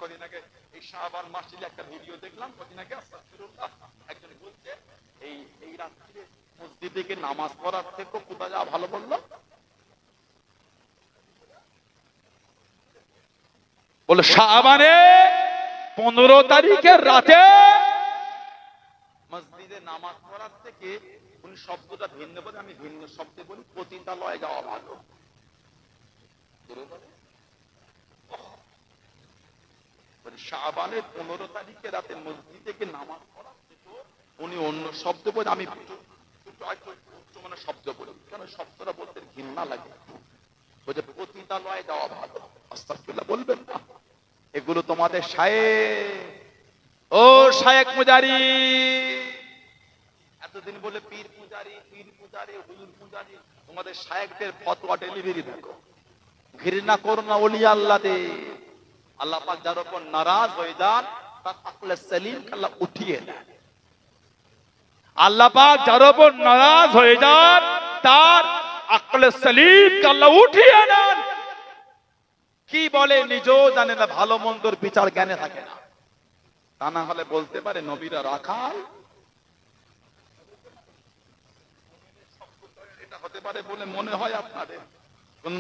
কদিন আগে এই শাবান মাসে একটা ভিডিও দেখলাম, কদিন আগে আস্তাগফিরুল্লাহ, একজন বলছে এই রাত্রিতে মসজিদে গিয়ে নামাজ পড়ার থেকে কোথায় যাওয়া ভালো বললো। বলে শাবানে 15 তারিখের রাতে মসজিদে নামাজ পড়ার থেকে, উনি শব্দটা ভিন্ন বলে, আমি ভিন্ন শব্দে বলি, পতিতালয়ে যাওয়া ভালো। শাবানের 15 তারিখে রাতে মসজিদে গিয়ে নামাজ পড়ার থেকে উনি অন্য শব্দ বলে, আমি মানে শব্দ বলি, কেন শব্দটা বলতে ঘৃণা লাগে, বলছে পতিতালয়ে যাওয়া ভালো। আস্তাগফিরুল্লাহ বলবেন না। এগুলো তোমাদের শায়েখ, ও শায়েখ মুজারি, এতদিন বলে পীর পূজারি, হুজুর পূজারি, তোমাদের শায়েখদের ফতোয়া ডেলিভারি দেখো। ঘৃণা করো না ওলিয়া আল্লাহদের। আল্লাহ পাক যার উপর নারাজ হয়ে যান, তার আকলে সেলিম আল্লাহ উঠিয়ে দেন। আল্লাহ পাক যার উপর নারাজ হয়ে যান, তার আকলে সেলিম আল্লাহ উঠিয়ে নেন। কি বলে নিজেও জানে না, ভালো মন্দর বিচার জ্ঞানে থাকে না। তা না হলে বলতে পারে নবীরা রাখাল। এটা হতে পারে বলে মনে হয় আপনাদের?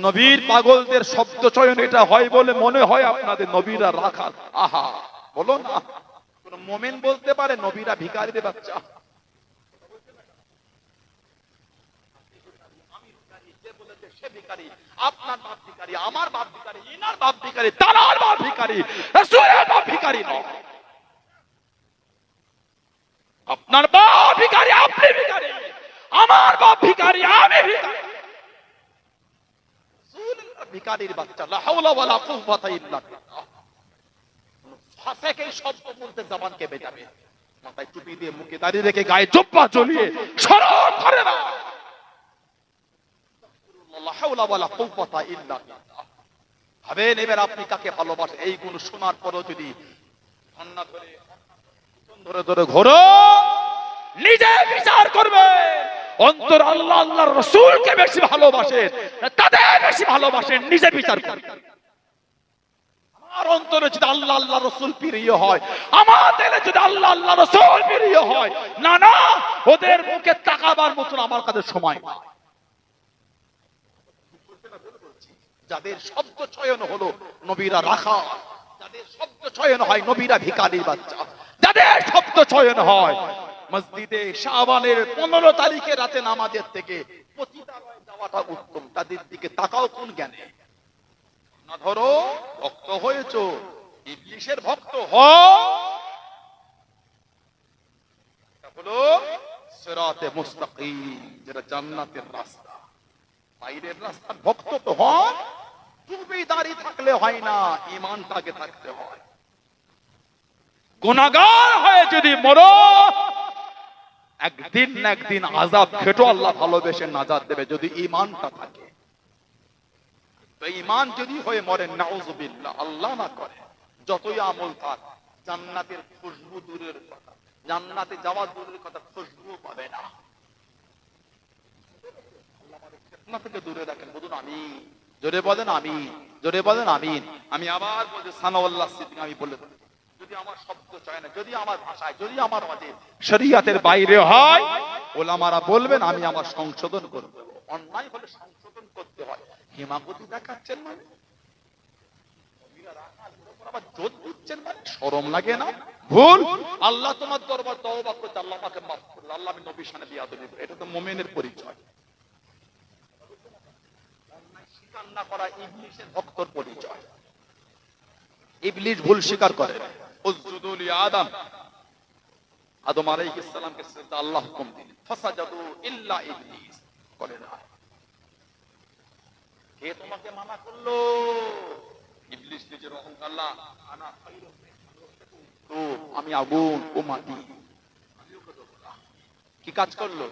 নবীর পাগলদের শব্দ চয়ন এটা হয় বলে মনে হয় আপনাদের নবীরা রাখাল? আহা, বলো না। কোন মোমেন বলতে পারে নবীরা ভিখারিদের বাচ্চা? আপনার বাপ ভিখারি, আমার বাপ ভিখারি, ইনার বাপ ভিখারি, তার বাপ ভিখারি, রাসূলের বাপ ভিখারি নয়। আপনার বাপ ভিখারি, আপনি ভিখারি, আমার বাপ ভিখারি, আমি ভিখারি। রাসূলের ভিখারির বাচ্চা, লা হাওলা ওয়ালা কুওয়াতা ইল্লা বিল্লাহ। ফাসিক এই শব্দ বলতে জবান কেঁপে যাবে। মাথায় টুপি দিয়ে, মুখে দাঁড়িয়ে রেখে, গায়ে জুব্বা ঝুলিয়ে শরম করে না। ভাবেন এবার আপনি কাকে ভালোবাসেন। এই গুণ শোনার পরও যদি ধরে ধরে ঘোরো, নিজে বিচার করবে। অন্তর আল্লাহ আল্লাহর রাসূলকে বেশি ভালোবাসেন, তাদের বেশি ভালোবাসেন, নিজে বিচার করবেন। আমার অন্তরে যদি আল্লাহ আল্লাহ রাসূল প্রিয় হয়, আমাদের যদি আল্লাহ আল্লাহ রাসূল প্রিয় হয়, না না, ওদের মুখে তাকাবার মতন আমার কাছে সময় নেই। যাদের শব্দ চয়ন হলো নবীরা রাখা, যাদের শব্দ চয়ন হয় নবীরা ভিখারির বাচ্চা, যাদের শব্দ চয়ন হয় মসজিদে শাবানের 15 তারিখে রাতে নামাজের থেকে পতিতালয়ে যাওয়াটা উত্তম, তাদের দিকে তাকাও কোন জ্ঞানে? না ধরো ভক্ত হয়েছো, ইবলিশের ভক্ত হও, হলো সিরাতে মুস্তাকিম, যেটা জান্নাতের রাস্তা। বাইরের রাস্তার ভক্ত তো হন, টুপি দাড়ি থাকলে হয় না, ঈমানটাকে থাকতে হয়। গুনাহগার হয়ে যদি মরো, একদিন না একদিন আযাব খেটো, আল্লাহ ভালোবেসে নাজাত দেবে যদি ঈমানটা থাকে। তো ঈমান যদি হয়ে মরে, নাউযুবিল্লাহ, আল্লাহ না করে, যতই আমল থাক, জান্নাতের খুশবু দূরের কথা, জান্নাতে যাওয়া দূরের কথা, খুশবু পাবে না। না থেকে দূরে রাখেন, বলুন আমিন। জোরে বলেন আমিন, জোরে বলেন আমিন। আমি আবার বলছি সানাউল্লাহ সিদ্দিক, আমি বলে দেব, যদি আমার শব্দ চায় না, যদি আমার ভাষায়, যদি আমার মাঝে শরীয়তের বাইরে হয়, ওলামারা বলবেন, আমি আমার সংশোধন করব। অন্যায় হলে সংশোধন করতে হয়। হিমাগতি দেখাচ্ছেন মানে, আবার জোর দিচ্ছেন মানে, শরম লাগে না? ভুল, আল্লাহ তোমার দরবার তওবা করতে, আল্লাহ আমাকে মাফ করুন, আল্লাহ আমি নবীর সামনে বিয়াদবি করি, এটা তো মুমিনের পরিচয়। না করা ইবলিশের ভক্তর পরিচয়। ইবলিশ ভুল স্বীকার করে। উসজুদু লি আদম, আদম আলাইহিস সালামকে সিজদা আল্লাহ হুকুম দিলেন, ফাসাজাদু ইল্লা ইবলিস করে না। কে তোমাকে মানা করলো? ইবলিশ নিজের অহংকার, আল্লাহ আনা খায়রুম তো, আমি আগুন, ও মাটি। কি কাজ করলো?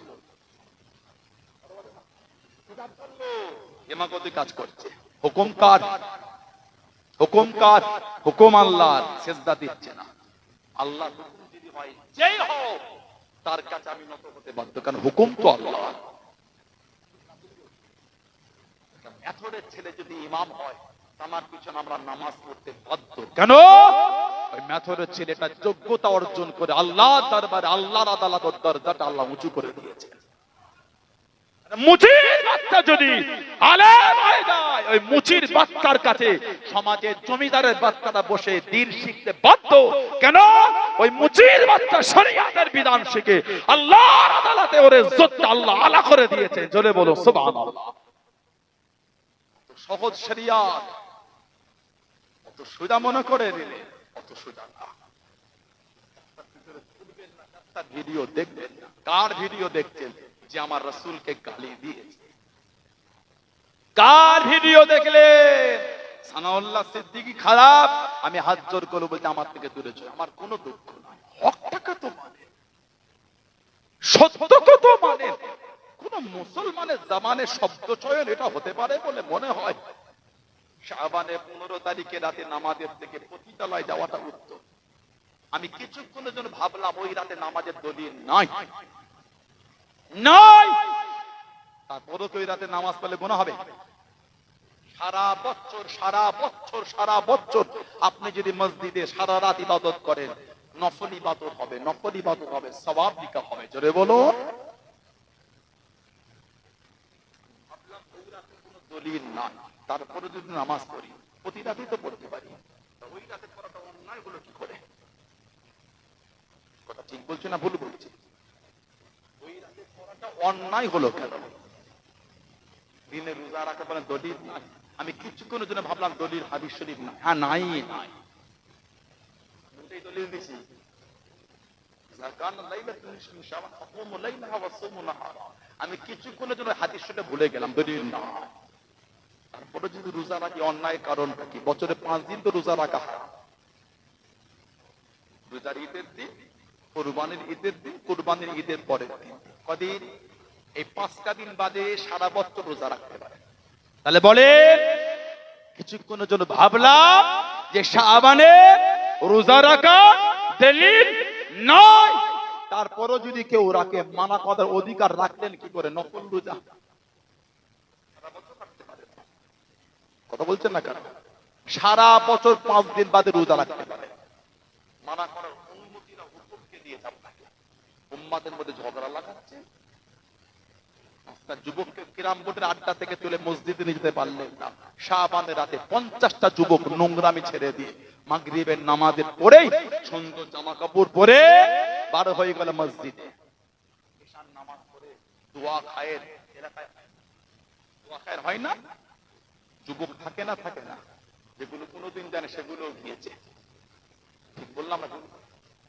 হিমাগতি কাজ করছে। হুকুম কার? হুকুম কার? হুকুম আল্লাহর। সিজদা দিচ্ছে না। আল্লাহ হুকুম যদি হয়, যেই হোক, তার কাছে আমি নত হতে বাধ্য, কারণ হুকুম তো আল্লাহ। মেথরের ছেলে যদি ইমাম হয়, আমার পিছনে আমরা নামাজ পড়তে বাধ্য। কেন? ওই মেথরের ছেলেটা যোগ্যতা অর্জন করে আল্লাহ দরবারে আল্লাহর আদালতের দরজাটা আল্লাহ উঁচু করে দিয়েছে। মুচির বাচ্চা যদি আলেম হয়ে যায়, ওই মুচির বাচ্চার কাছে সমাজের জমিদারের বাচ্চারা বসে দ্বীন শিখতে বাধ্য। কেন? ওই মুচির বাচ্চা শরিয়াতের বিধান শিখে আল্লাহর আদালতে ওর ইজ্জতটা আল্লাহ আলা করে দিয়েছে। জোরে বলো সুবহানাল্লাহ। সহজ শরিয়াত অত সোজা মনে করে নিলে অত সোজা না। ভিডিও দেখবেন না। কার ভিডিও দেখছেন? যে আমার রাসূলকে গালি দিয়েছে। কার ভিডিও দেখলে? সানাউল্লাহ সিদ্দিকী খারাপ, আমি হাত জোর করে বলতে আমার থেকে দূরে চলে। আমার কোনো দুঃখ নাই, হকটাকে তো মানে, সত্যকে তো মানে। কোন মুসলমানের জামানে শব্দ চয়ন এটা হতে পারে বলে মনে হয়? শাবানের 15 তারিখে রাতে নামাজের থেকে পতিতালয় যাওয়াটা উত্তম। আমি কিছুক্ষণের জন্য ভাবলাম ওই রাতে নামাজের দলিল নাই নাই, তারপরও তো ওই রাতে নামাজ পড়লে গুনাহ হবে। সারা বছর আপনি যদি মসজিদে সারা রাত ইবাদত করেন, নফল ইবাদত হবে, সওয়াব লিখা হবে। জোরে বলো। দলিল নাই, তারপরে যদি নামাজ পড়ি, প্রতি রাতেই তো পড়তে পারি, ওই রাতে পড়াটা অন্যায় হলো কি করে? কথা ঠিক বলছি না ভুল বলছি? ওই রাতে পড়াটা অন্যায় হলো কেন? দিনে রোজা রাখা বলেন দলিল নাই। আমি কিছুক্ষণের জন্য ভাবলাম দলিল হাদিস শরীফ না। হ্যাঁ, নাই। দুটোই দলিল দিছি। আমি কিছুক্ষণের জন্য হাদিস শরীফ ভুলে গেলাম, দলিল না। তারপরে যদি রোজা রাখি, অন্যায় কারণটা কি? বছরে 5 দিন তো রোজা রাখা হয়। রোজার ঈদের দিন, কুরবানির ঈদের দিন, কুরবানির ঈদের পরের দিন, কদিন? এই 5টা দিন বাদে সারা বছর রোজা রাখতে পারে। তাহলে বলেন, কিছুক্ষণের জন্য ভাবলাম যে শাবানে রোজা রাখা দলিল নয়, তারপরও যদি কেউ রাখে, মানা করার অধিকার রাখলেন কি করে? নফল রোজা কথা বলছেন না কেন? সারা বছর 5 দিন বাদে রোজা রাখতে পারে, মানা করার অনুমতি না, হুকুমকে দিয়ে আপনাকে উম্মাতের মধ্যে ঝগড়া লাগাচ্ছে। যুবককে কিরাম বোর্ডের আড্ডা থেকে তুলে মসজিদে নিয়ে যেতে পারলেন না। শাবানের রাতে 50টা যুবক নোংরামি ছেড়ে দিয়ে মাগরিবের নামাজের পরেই সুন্দর জামা কাপড় পরে বার হয়ে গেল মসজিদে। ঈশার নামাজ পড়ে দোয়া খায়ের এলাকায় দোয়া খায়ের হয় না? যুবক থাকে না যেগুলো কোনোদিন জানে সেগুলো গিয়েছে। ঠিক বললাম না?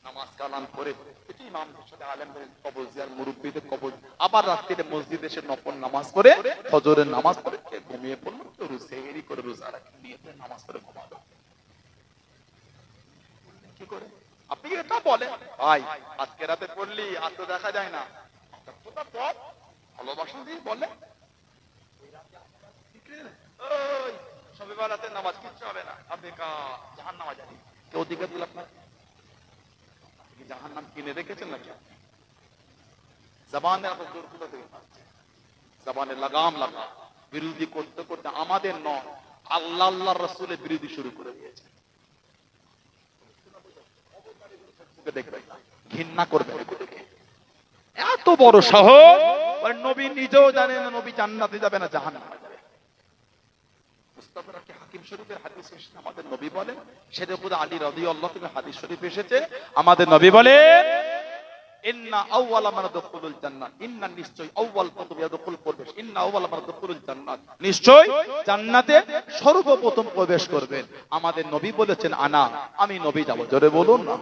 নামাজ কালাম করে এটি ইমামদের সাথে আলেমদের কবর জিয়ার, মুরব্বীদের কবর, আবার রাত্রিতে মসজিদে এসে নফল নামাজ পড়ে, ফজরের নামাজ পড়ে কে ঘুমিয়ে পড়লো, কেউ সেহরি করে রোজা রাখে, নিয়তে নামাজ পড়ে ঘুমালো। কি করে? আপনি এটা বলেন ভাই আজকে রাতে পড়লি, আর তো দেখা যায় না, ভালোবাসা দিয়ে বলে সবে বেলাতে নামাজ কিচ্ছু হবে না, আপনি জাহান্নামে যাবেন। কেউ দিকে দিল আপনার জাহান্নাম কিনে রেখেছেন নাকি? জবানে আপনার জোর কোথা থেকে পাচ্ছে? জবানে লাগাম বিরোধী করতে করতে আমাদের নয়, আল্লাহ আল্লাহ রাসূলের বিরোধী শুরু করে দিয়েছে। দেখবেন ঘৃণা করবেন এগুলোকে। এত বড় সাহস, নবী নিজেও জানেন না নবী জান্নাতে যাবে না জাহান্নামে যাবে। মুস্তাফা কি হাকিম শরীফের হাদিস এসেছে, আমাদের নবী বলেন, সেটা পুরো আলী রাদিয়াল্লাহু তাআলা হাদিস শরীফ এসেছে, আমাদের নবী বলেন ইন্না আউওয়ালা মান দুখুলুল জান্নাত, ইন্না নিশ্চয় আউওয়াল প্রথম ইয়াদখুল প্রবেশ, ইন্না আউওয়ালা মান দুখুলুল জান্নাত, নিশ্চয় জান্নাতে সর্বপ্রথম প্রবেশ করবেন আমাদের নবী বলেছেন আমি নবী যাব। জোরে বলুন না।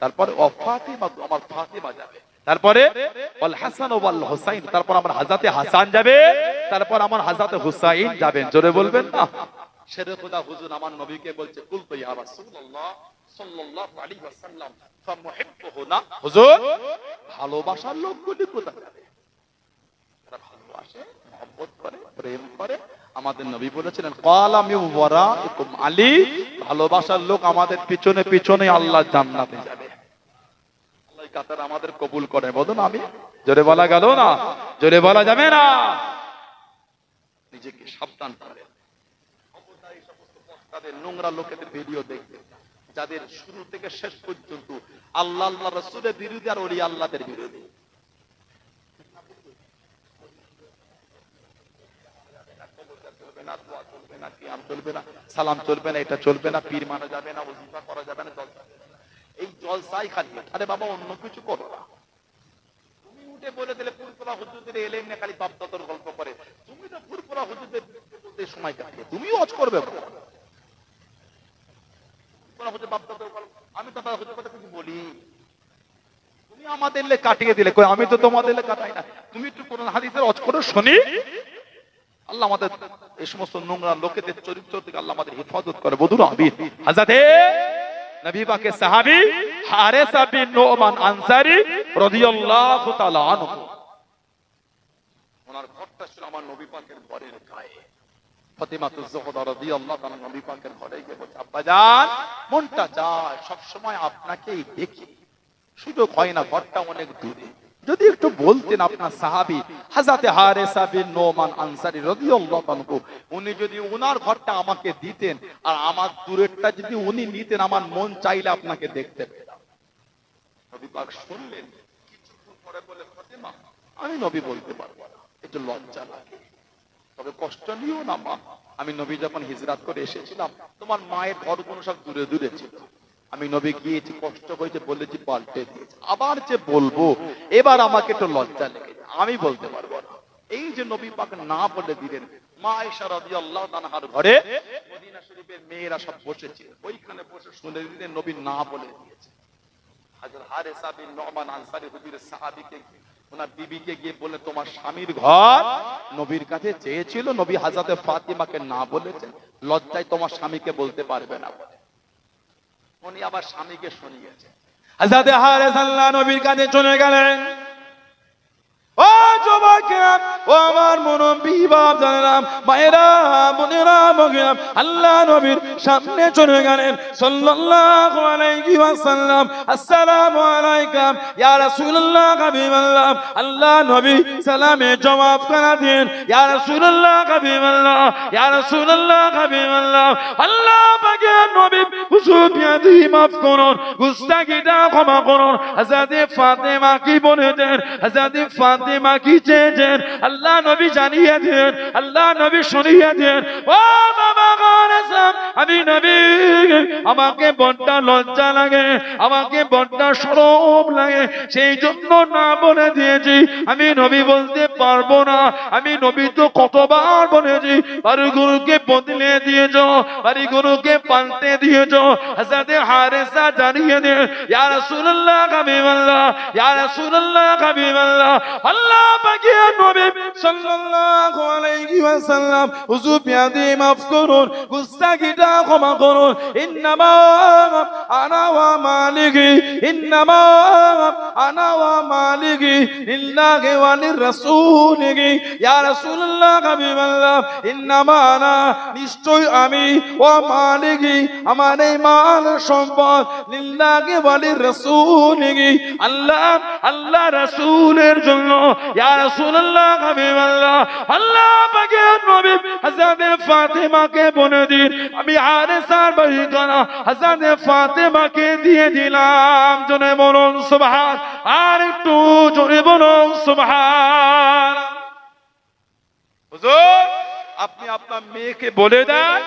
তারপরে ফাতিমা, আমার ফাতিমা যাবে, তারপরে ওয়াল হাসান ওয়াল হুসাইন, তারপর আমার হযরতে হাসান যাবে, তারপর আমার হযরতে হুসাইন যাবেন। জোরে বলবেন না? শেরে খোদা হুজুর আমার নবীকে বলছে কুলতু ইয়া রাসূলুল্লাহ সাল্লাল্লাহু আলাইহি ওয়াসাল্লাম ফামুহিব্বুহুনা, হুজুর ভালোবাসার লোকগুলি কোথায় যাবে? তারা ভালোবাসে, মহব্বত করে, প্রেম করে। আমাদের নবী বলেছিলেন ক্বালা মিন ওয়ারাইকুম আলী, ভালোবাসার লোক আমাদের পিছনে পিছনে আল্লাহ জান্নাতে যাবে। আল্লাহ কাতার আমাদের কবুল করে, বলুন আমি। জোরে বলা গেল না, জোরে বলা যাবে না। নিজেকে সাবধান করেন, এই সমস্ত তাদের নোংরা লোকেদের ভিডিও দেখবে, যাদের শুরু থেকে শেষ পর্যন্ত আল্লাহ আল্লাহ রাসূলের বিরোধী আর ওলি আল্লাহদের বিরোধী। সালাম চলবে না, এটা চলবে না, পীর মানা যাবে না, ওজিফা করা যাবে না, এই জলসাই খালি। আরে বাবা অন্য কিছু করো না। তুমি উঠে বলে দিলে ফুরফুরা হুজুরদের এলেম না খালি বাপদাদার গল্প করে, তুমি তো ফুরফুরা হুজুরদের সময় কাটিয়ে তুমিও ওয়াজ করবে। আমি তো হুজুর কথা কিছু বলি, তুমি আমাদের লে কাটিয়ে দিলে, কই আমি তো তোমাদের লে কাটাই না। তুমি একটু কোরআন হাদিসের ওয়াজ করো শুনি। আল্লাহ আমাদের এই সমস্ত নোংরা লোকেদের চরিত্র থেকে আল্লাহ আমাদের হেফাজত করে, বলুন আমিন। হযরতে নবী পাকের সাহাবী হারেসা বিন নুমান আনসারী রাদিয়াল্লাহু তাআলা আনহু, ওনার ঘরটা ছিল আমার নবী পাকের ঘরের গায়ে। ফাতিমাতুজ জোহরা রাদিয়াল্লাহু তাআলা নবী পাকের ঘরে গিয়ে বলছে, আব্বাজান মনটা চায় সব সময় আপনাকেই দেখি, সুযোগ হয় না, ঘরটা অনেক দূরে, যদি একটু বলতেন আপনার সাহাবী হযরতে হারেসা বিন নুমান আনসারী রাদিয়াল্লাহু আনহু, উনি যদি ওনার ঘরটা আমাকে দিতেন আর আমার দূরেরটা যদি উনি নিতেন, আমার মন চাইলে আপনাকে দেখতে পেতাম। নবী পাক শুনলেন, কিছুক্ষণ পরে বলে, ফাতিমা আমি নবী বলতে পারবো না, একটু লজ্জা লাগে, তবে কষ্ট নিও না মা, আমি নবী যখন হিজরত করে এসেছিলাম তোমার মায়ের ঘরগুলো সব দূরে দূরে ছিল, আমি নবী গিয়েছি, কষ্ট হয়েছে, বলেছি, পাল্টে দিয়েছি, আবার যে বলবো এবার আমাকে একটু লজ্জা লেগেছে, আমি বলতে পারবো না। এই যে নবী পাক না বলে দিলেন, মা আয়েশা রাদিয়াল্লাহু তাআলার ঘরে মদিনা শরীফের মেয়েরা সব বসেছিল, ওইখানে বসে শুনে দিলেন নবী না বলে দিয়েছে। হযরত হারেসা বিন নুমান আনসারী হুজুরের সাহাবীকে ওনার বিবিকে গিয়ে বলে, তোমার স্বামীর ঘর নবীর কাছে চেয়েছিল, নবী হযরতে ফাতিমাকে না বলেছেন, লজ্জায় তোমার স্বামীকে বলতে পারবে না বলে উনি আবার স্বামীকে শুনিয়েছে। হযরতে হারেসা নবীর কাছে চলে গেলেন। ও যুবকেরা, ও আমার মুরব্বি বাপ জানেরা, মায়েরা, বোনেরা, মগিরা, আল্লাহ নবীর সামনে চলে গেলেন সাল্লাল্লাহু আলাইহি ওয়াসাল্লাম। আসসালামু আলাইকা ইয়া রাসূলুল্লাহ হাবিবাল্লাহ। আল্লাহ নবী সালামে জবাব করে দেন, ইয়া রাসূলুল্লাহ হাবিবাল্লাহ, ইয়া রাসূলুল্লাহ হাবিবাল্লাহ। আল্লাহ পাকের নবী হুজুর বিয়াদি মাফ করুন, গুস্তাখিটা ক্ষমা করুন। হযরতে ফাতেমা কি বলেছেন, হযরতে ফাতেমা কি চেয়েছেন, আল্লাহ নবী জানিয়ে দেন, আল্লাহ নবী শুনিয়ে দেন। ও বাবা গানেসাম, আমি নবী, আমাকে বড্ড লজ্জা লাগে, আমাকে বড্ড শরম লাগে, সেই জন্য না বলে দিয়েছি। আমি নবী বলতে পারবো না, আমি নবী তো কতবার বলেছি, বাড়িগুলোকে বদলে দিয়েছ, বাড়িগুলোকে পাল্টে দিয়েছ। হযরতে হারেসা জানিয়ে দেন, ইয়া রাসূলুল্লাহ হাবিবাল্লাহ, ইয়া রাসূলুল্লাহ হাবিবাল্লাহ। আল্লাহ পাকের নবী সাল্লাল্লাহু আলাইহি ওয়াসাল্লাম, হুজুর বিয়াদি মাফ করুন, গুস্তাখিটা ক্ষমা করুন। ইন্নামা আনা ওয়া মালিকি, ইন্নামা আনা ওয়া মালিকি লিল্লাহি ওয়া লিরাসূলিহি। ইয়া রাসূলুল্লাহ হাবিবাল্লাহ, ইন্নামা আনা, নিশ্চয় আমি, ওয়া মালিকি, আমার এই মাল সম্পদ, লিল্লাহি ওয়া লিরাসূলিহি, আল্লাহ আল্লাহ রাসূলের জন্য। ইয়া রাসূলুল্লাহ হাবিবাল্লাহ, আল্লাহ পাকের নবী হযরতে ফাতেমাকে বলে দিন, আমি হারেসার বাড়িখানা হযরতে ফাতেমাকে দিয়ে দিলাম। জোরে বলুন সুবহান, আর একটু জোরে বলুন সুবহান। হুজুর আপনি আপনার মেয়েকে বলে দেন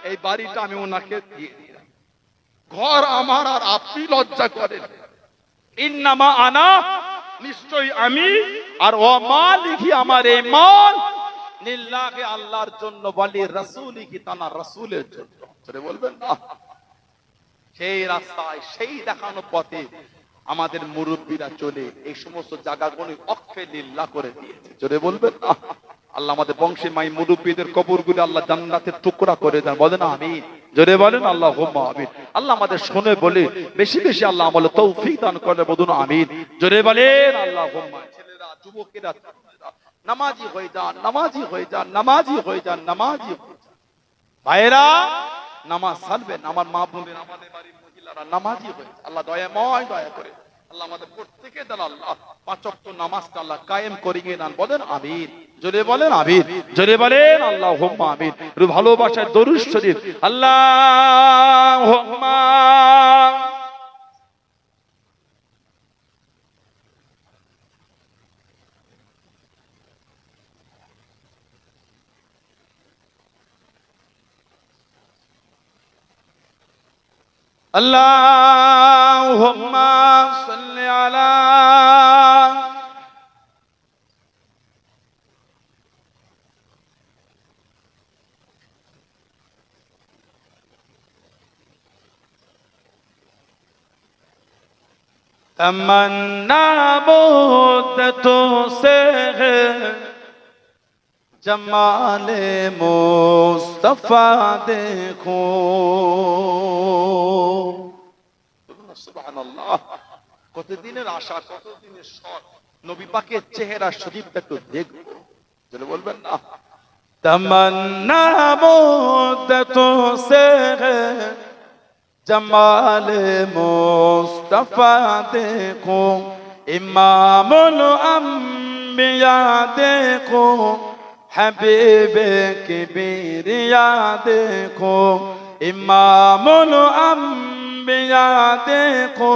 এই বাড়িটা আমি ওনাকে দিয়ে দিলাম, ঘর আমার, আর আপনি লজ্জা করেন। ইন্নামা আনা, নিশ্চয়ই আমি, আর ও মালিকি, আমার এই মাল, লিল্লাহি আল্লাহর জন্য, ওয়ালি রাসূলিহি, তাআলা রাসূলের জন্য। জোরে বলবেন না। সেই রাস্তায়, সেই দেখানো পথে আমাদের মুরব্বীরা চলে এই সমস্ত জায়গাগুলো অক্ষে লিল্লাহ করে দিয়েছে। জোরে বলবেন না। আল্লাহ আমাদের বংশের মাই মুরব্বীদের কবরগুলো আল্লাহ জান্নাতের টুকরা করে দেন, বলেন আমিন। জোরে বলেন আল্লাহুম্মা আমিন। আল্লাহ আমাদের শুনে বলে বেশি বেশি আল্লাহ আমলে তৌফিক দান করে, বলুন আমিন। জোরে বলেন আল্লাহুম্মা। ছেলেরা, যুবকেরা নামাজি হয়ে যান, নামাজি হয়ে যান, নামাজি হয়ে যান, নামাজি হয়ে যান। ভাইরা নামাজ ছাড়বেন, আমার মা বোনের, আমাদের বাড়ির মহিলারা নামাজি হয়ে, আল্লাহ দয়াময়, দয়া করে আল্লাহ আমাদের প্রত্যেকে দেন আল্লাহ পাঁচ ওয়াক্ত নামাজটা আল্লাহ কায়েম করিয়ে দেন, বলেন আমিন, জোরে বলেন আমিন, জোরে বলেন আল্লাহুম্মা আমিন। ভালোবাসার দরুদ শরীফ আল্লাহুম্মা আল্লাহুম্মা সাল্লি আলা तमन्ना मुद्दतों से है जमाले मुस्तफा देखो। সুবহানাল্লাহ, কতদিনের আশা, কতদিনের শখ, নবী পাকের চেহারা শরীফটা একটু দেখবো, যেন বলবেন না। तमन्ना मुद्दतों से है जमाल मुस्तफा देखो, इमामुल अंबिया देखो, हबीबे किबरिया देखो, इमामुल अंबिया देखो,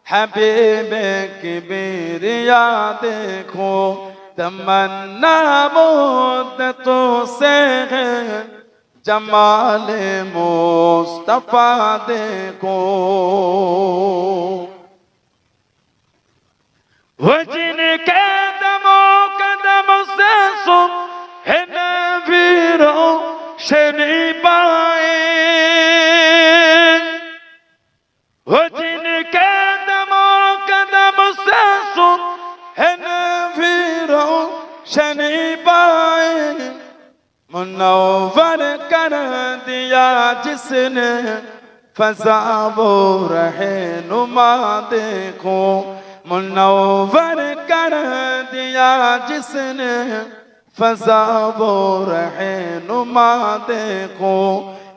हबीबे किबरिया देखो। तमन्ना मुद्दतों से है जमाल मुस्तफा देखो। वो जिनके दमो कदम से सुन है नबीरों शनी पाए, वो जिनके दमो कदम से सुन है नबीरों शनी पाए, मुनव्वर कर दिया जिसने फज़ा वो रहनुमा देखो, मुनव्वर कर दिया जिसने फज़ा वो रहनुमा देखो,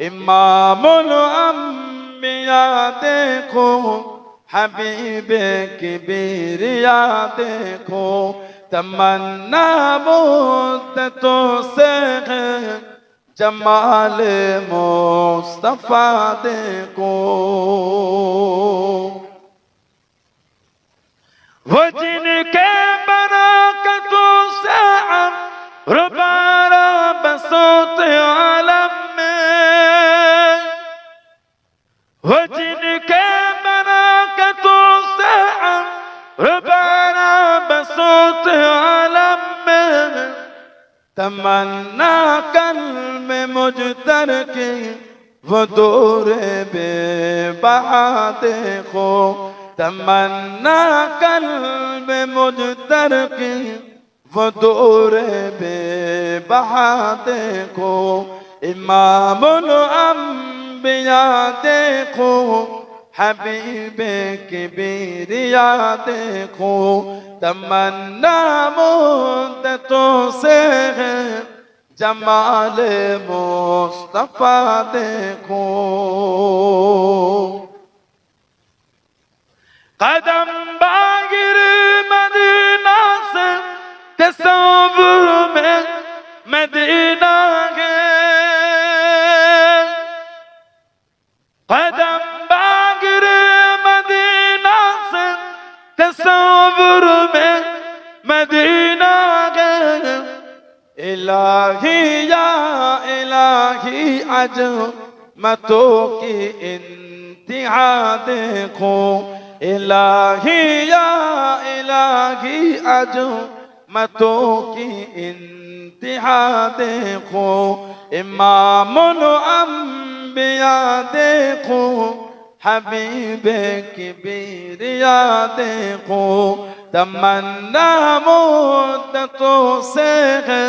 इमामुल अंबिया देखो, हबीबे किबरिया देखो। तमन्ना मुद्दतों से है जमाल मुस्तफा देखो। वो जिनके बरकतों से अम्र बारा बसोते आलम में, वो जिनके बरकतों से अम्र बारा बसोते आलम में, तमन्ना कल्ब में मुजतर की वो दूर बेबहा देखो, तमन्ना कल्ब में मुजतर की वो दूर बेबहा देखो, इमामुल अंबिया देखो, हबीबे किबरिया देखो। तमन्ना मुद्दतों से है जमाल मुस्तफा देखो। कदम बागिर मदीना से तसव्वुर में मदीना है, कदम बागिर मदीना से तसव्वुर में मदीना है। इलाही या इलाही अज़मतों की इंतहा देखो, इलाही या इलाही अज़मतों की इंतहा देखो, इमामुल अंबिया देखो, हबीबे किबरिया देखो। तमन्ना मुद्दतों से है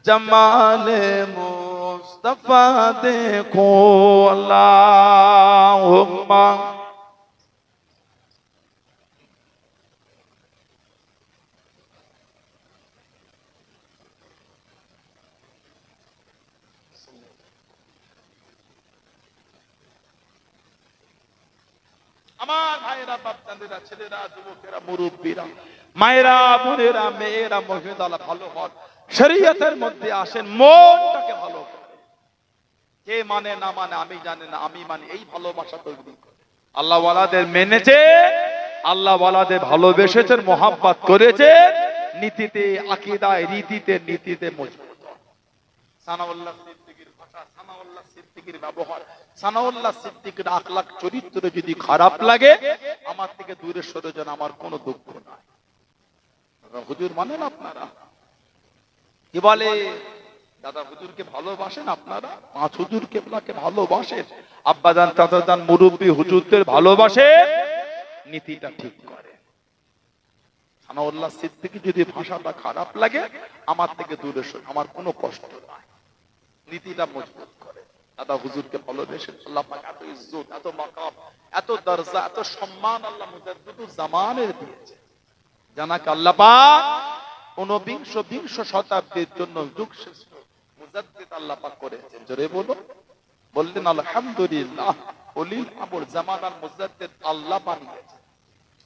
जमाल मुस्तफा देखो। अल्लाहुम्मा আমার ভাইয়েরা, বাপচাঁদেরা, ছেলেরা, যুবকেরা, মুরব্বীরা, মায়েরা, বোনেরা, মেয়েরা, মহিলারা ভালো হন, শরীয়তের মধ্যে আসেন, মনটাকে ভালো করে। কে মানে না মানে আমি জানি না, আমি মানে, এই ভালোবাসা তৈরি করে। আল্লাহ ওয়ালাদের মেনেছে, আল্লাহ ওয়ালাদের ভালোবেসেছেন, মোহাব্বত করেছেন, নীতিতে, আকীদায়, রীতিতে, নীতিতে মজবুত। সানাউল্লাহ সিদ্দিকীর ভাষা, সানাউল্লাহ সিদ্দিকীর ব্যবহার, সানাউল্লাহ সিদ্দিকীর আখলাক চরিত্র যদি খারাপ লাগে, আমার থেকে দূরে সরে যান, আমার কোনো দুঃখ নাই। হুজুর মানেন আপনারা? কি বলে? দাদা হুজুরকে ভালোবাসেন আপনারা? পাঁচ হুজুর কেবলাকে ভালোবাসেন, আব্বাজান, চাচাজান, মুরব্বী হুজুরদের ভালোবাসেন, নীতিটা ঠিক করে। সানাউল্লাহ সিদ্দিকী যদি ভাষাটা খারাপ লাগে, আমার থেকে দূরে সরে, আমার কোনো কষ্ট নাই, নীতিটা মজবুত করে। দাদা হুজুরকে ভালোবেসে আল্লাহ পাক এত ইজ্জত, এত মাকাম, এত দরজা, এত সম্মান আল্লাহ মুজাদ্দিদুল জামানের দিয়েছে। জানাকে আল্লাহ পাক 19 শতাব্দীর জন্য যুগ শ্রেষ্ঠ মুজাদ্দিদ আল্লাহ পাক করেছেন। জোরে বলো, বললেন আলহামদুলিল্লাহ। ওলিল আমর জামানার মুজাদ্দিদ আল্লাহ বানিয়েছে।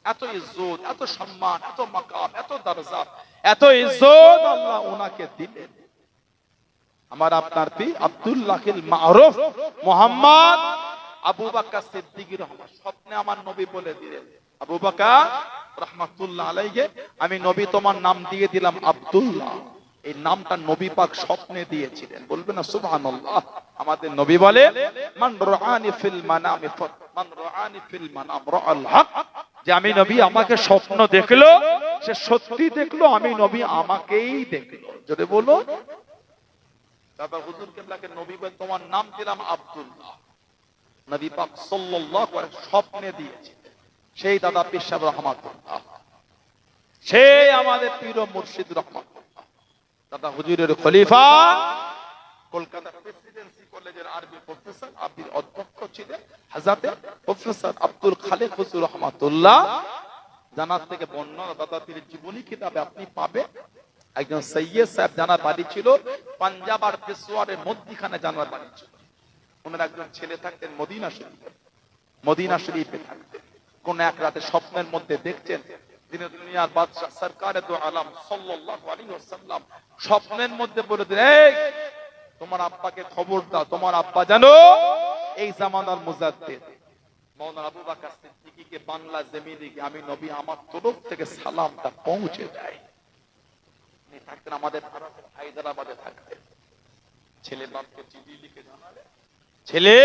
এত ইজ্জত, এত সম্মান, এত মাকাম, এত দরজা, এত ইজ্জত আল্লাহ ওনাকে দিলেন। আমার আপনার পীর আব্দুল্লাহিল মারুফ মুহাম্মদ আবু বকর সিদ্দিকী রহমান স্বপ্নে আমার নবী বলে দিলেন, আবু বকর রাহমাতুল্লাহ আলাইহি, আমি নবী তোমার নাম দিয়ে দিলাম আব্দুল্লাহ। এই নামটা নবী পাক স্বপ্নে দিয়েছিলেন। বলবেন না সুবহানাল্লাহ? আমাদের নবী বলে, মান রাআনি ফিল মানামি মান রাআনি ফিল মানাম রাআল হক, যে আমি নবী আমাকে স্বপ্ন দেখলো, সে সত্যি দেখলো, আমি নবী আমাকেই দেখলো। যদি বলো, দাদা হুজুর কেবলাকে নবী বলে তোমার নাম দিলাম আব্দুল্লাহ, নবী পাক সাল্লাল্লাহু আলাইহি স্বপ্নে দিয়েছিলেন। সেই দাদা পীর সাহেব রহমাতুল্লাহ, সেই আমাদের পীর ও মুর্শিদ রহমাতুল্লাহ, দাদা হুজুরের খলিফা, কলকাতা প্রেসিডেন্সি কলেজের আরবি প্রফেসর, আরবির অধ্যক্ষ ছিলেন হযরত প্রফেসর আব্দুল খালেক হুজুর রহমাতুল্লাহ। জানার থেকে বর্ণনা দাদা পীরের জীবনী কিতাবে আপনি পাবেন। একজন সৈয়দ সাহেব জানার বাড়ি ছিল পাঞ্জাব আর পেশোয়ারের মধ্যখানে, জানার বাড়ি ছিল। ওনার একজন ছেলে থাকতেন মদিনা শরীফে, মদিনা শরীফে থাকতেন। কোন এক রাতে স্বপ্নের মধ্যে দেখছেন যিনি দুনিয়ার বাদশা সরকারে দু আলম সাল্লাল্লাহু আলাইহি ওয়াসাল্লাম স্বপ্নের মধ্যে বলে দিলেন, এই তোমার আব্বাকে খবর দাও, তোমার আব্বা জানো এই জামানার মুজাদ্দিদ মাওলানা আবু বকর সিদ্দিকীকে বাংলা জমিনে গিয়ে আমি নবী আমার তরফ থেকে সালামটা পৌঁছে দেয়। থাকতেন আমাদের ভারতের হায়দ্রাবাদে থাকতেন। ছেলে বাপকে চিঠি লিখে জানালে, ছেলে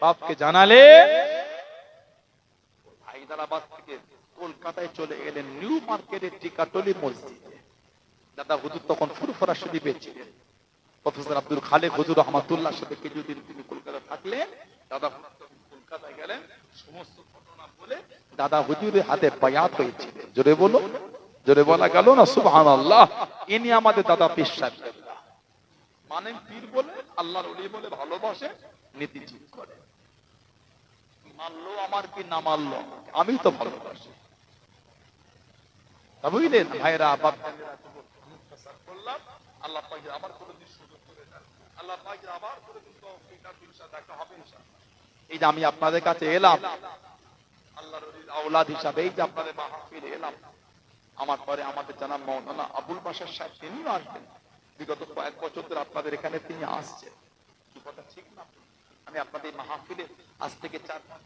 বাপকে জানালে, হায়দ্রাবাদ থেকে কলকাতায় চলে গেলেন নিউ মার্কেটের টিকাটলি মসজিদে। দাদা হুজুর তখন ফুরফুরা শরীফে ছিলেন। প্রফেসর আব্দুল খালেক হুজুর রহমাতুল্লাহর সাথে কিছুদিন তিনি কলকাতা থাকলেন। দাদা কলকাতায় গেলেন, সমস্ত ঘটনা বলে দাদা হুজুরের হাতে বায়াত হয়েছিলেন। জোরে বলো, জোরে বলা গেল না সুবহানাল্লাহ? ইনি আমাদের দাদা পীর সাহেব, মানে পীর বলে, আল্লাহর ওলি বলে ভালোবাসে, নীতি ঠিক করে। মানলো আমার কি না মানলো, আমি তো ভালোবাসি। বুঝলেন ভাইরা? আল্লাহ পাক আবার করে দিন, সুযোগ করে দেন। আল্লাহ পাক আবার করে দিন, তো দেখা হবে ইনশাআল্লাহ। এই যে আমি আপনাদের কাছে এলাম আল্লাহর ওলির আওলাদ হিসাবে, এই যে আপনাদের মাহফিলে এলাম, আমার পরে আমাদের জানাব মাওলানা আবুল বাশার সাহেব তিনিও আসবেন। বিগত কয়েক বছর ধরে আপনাদের এখানে তিনি আসছেন। কি কথা ঠিক না? আমি আপনাদের মাহফিলে আজ থেকে 4-5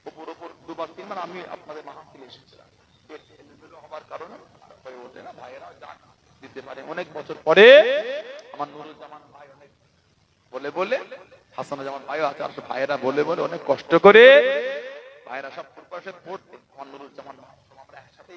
বছর উপর 2-3 বার আমি আপনাদের মাহফিলে এসেছিলাম। হবার কারণে হয়ে ওঠে না, ভাইয়েরা জান দিতে পারে। অনেক বছর পরে আমার নুরুজ্জামান ভাই অনেক বলে বলে, হাসানুজ্জামান ভাইও আছে, আর ভাইয়েরা বলে বলে অনেক কষ্ট করে ভাইয়েরা সব পড়তে, আমার নুরুজ্জামান ভাই আমরা একসাথে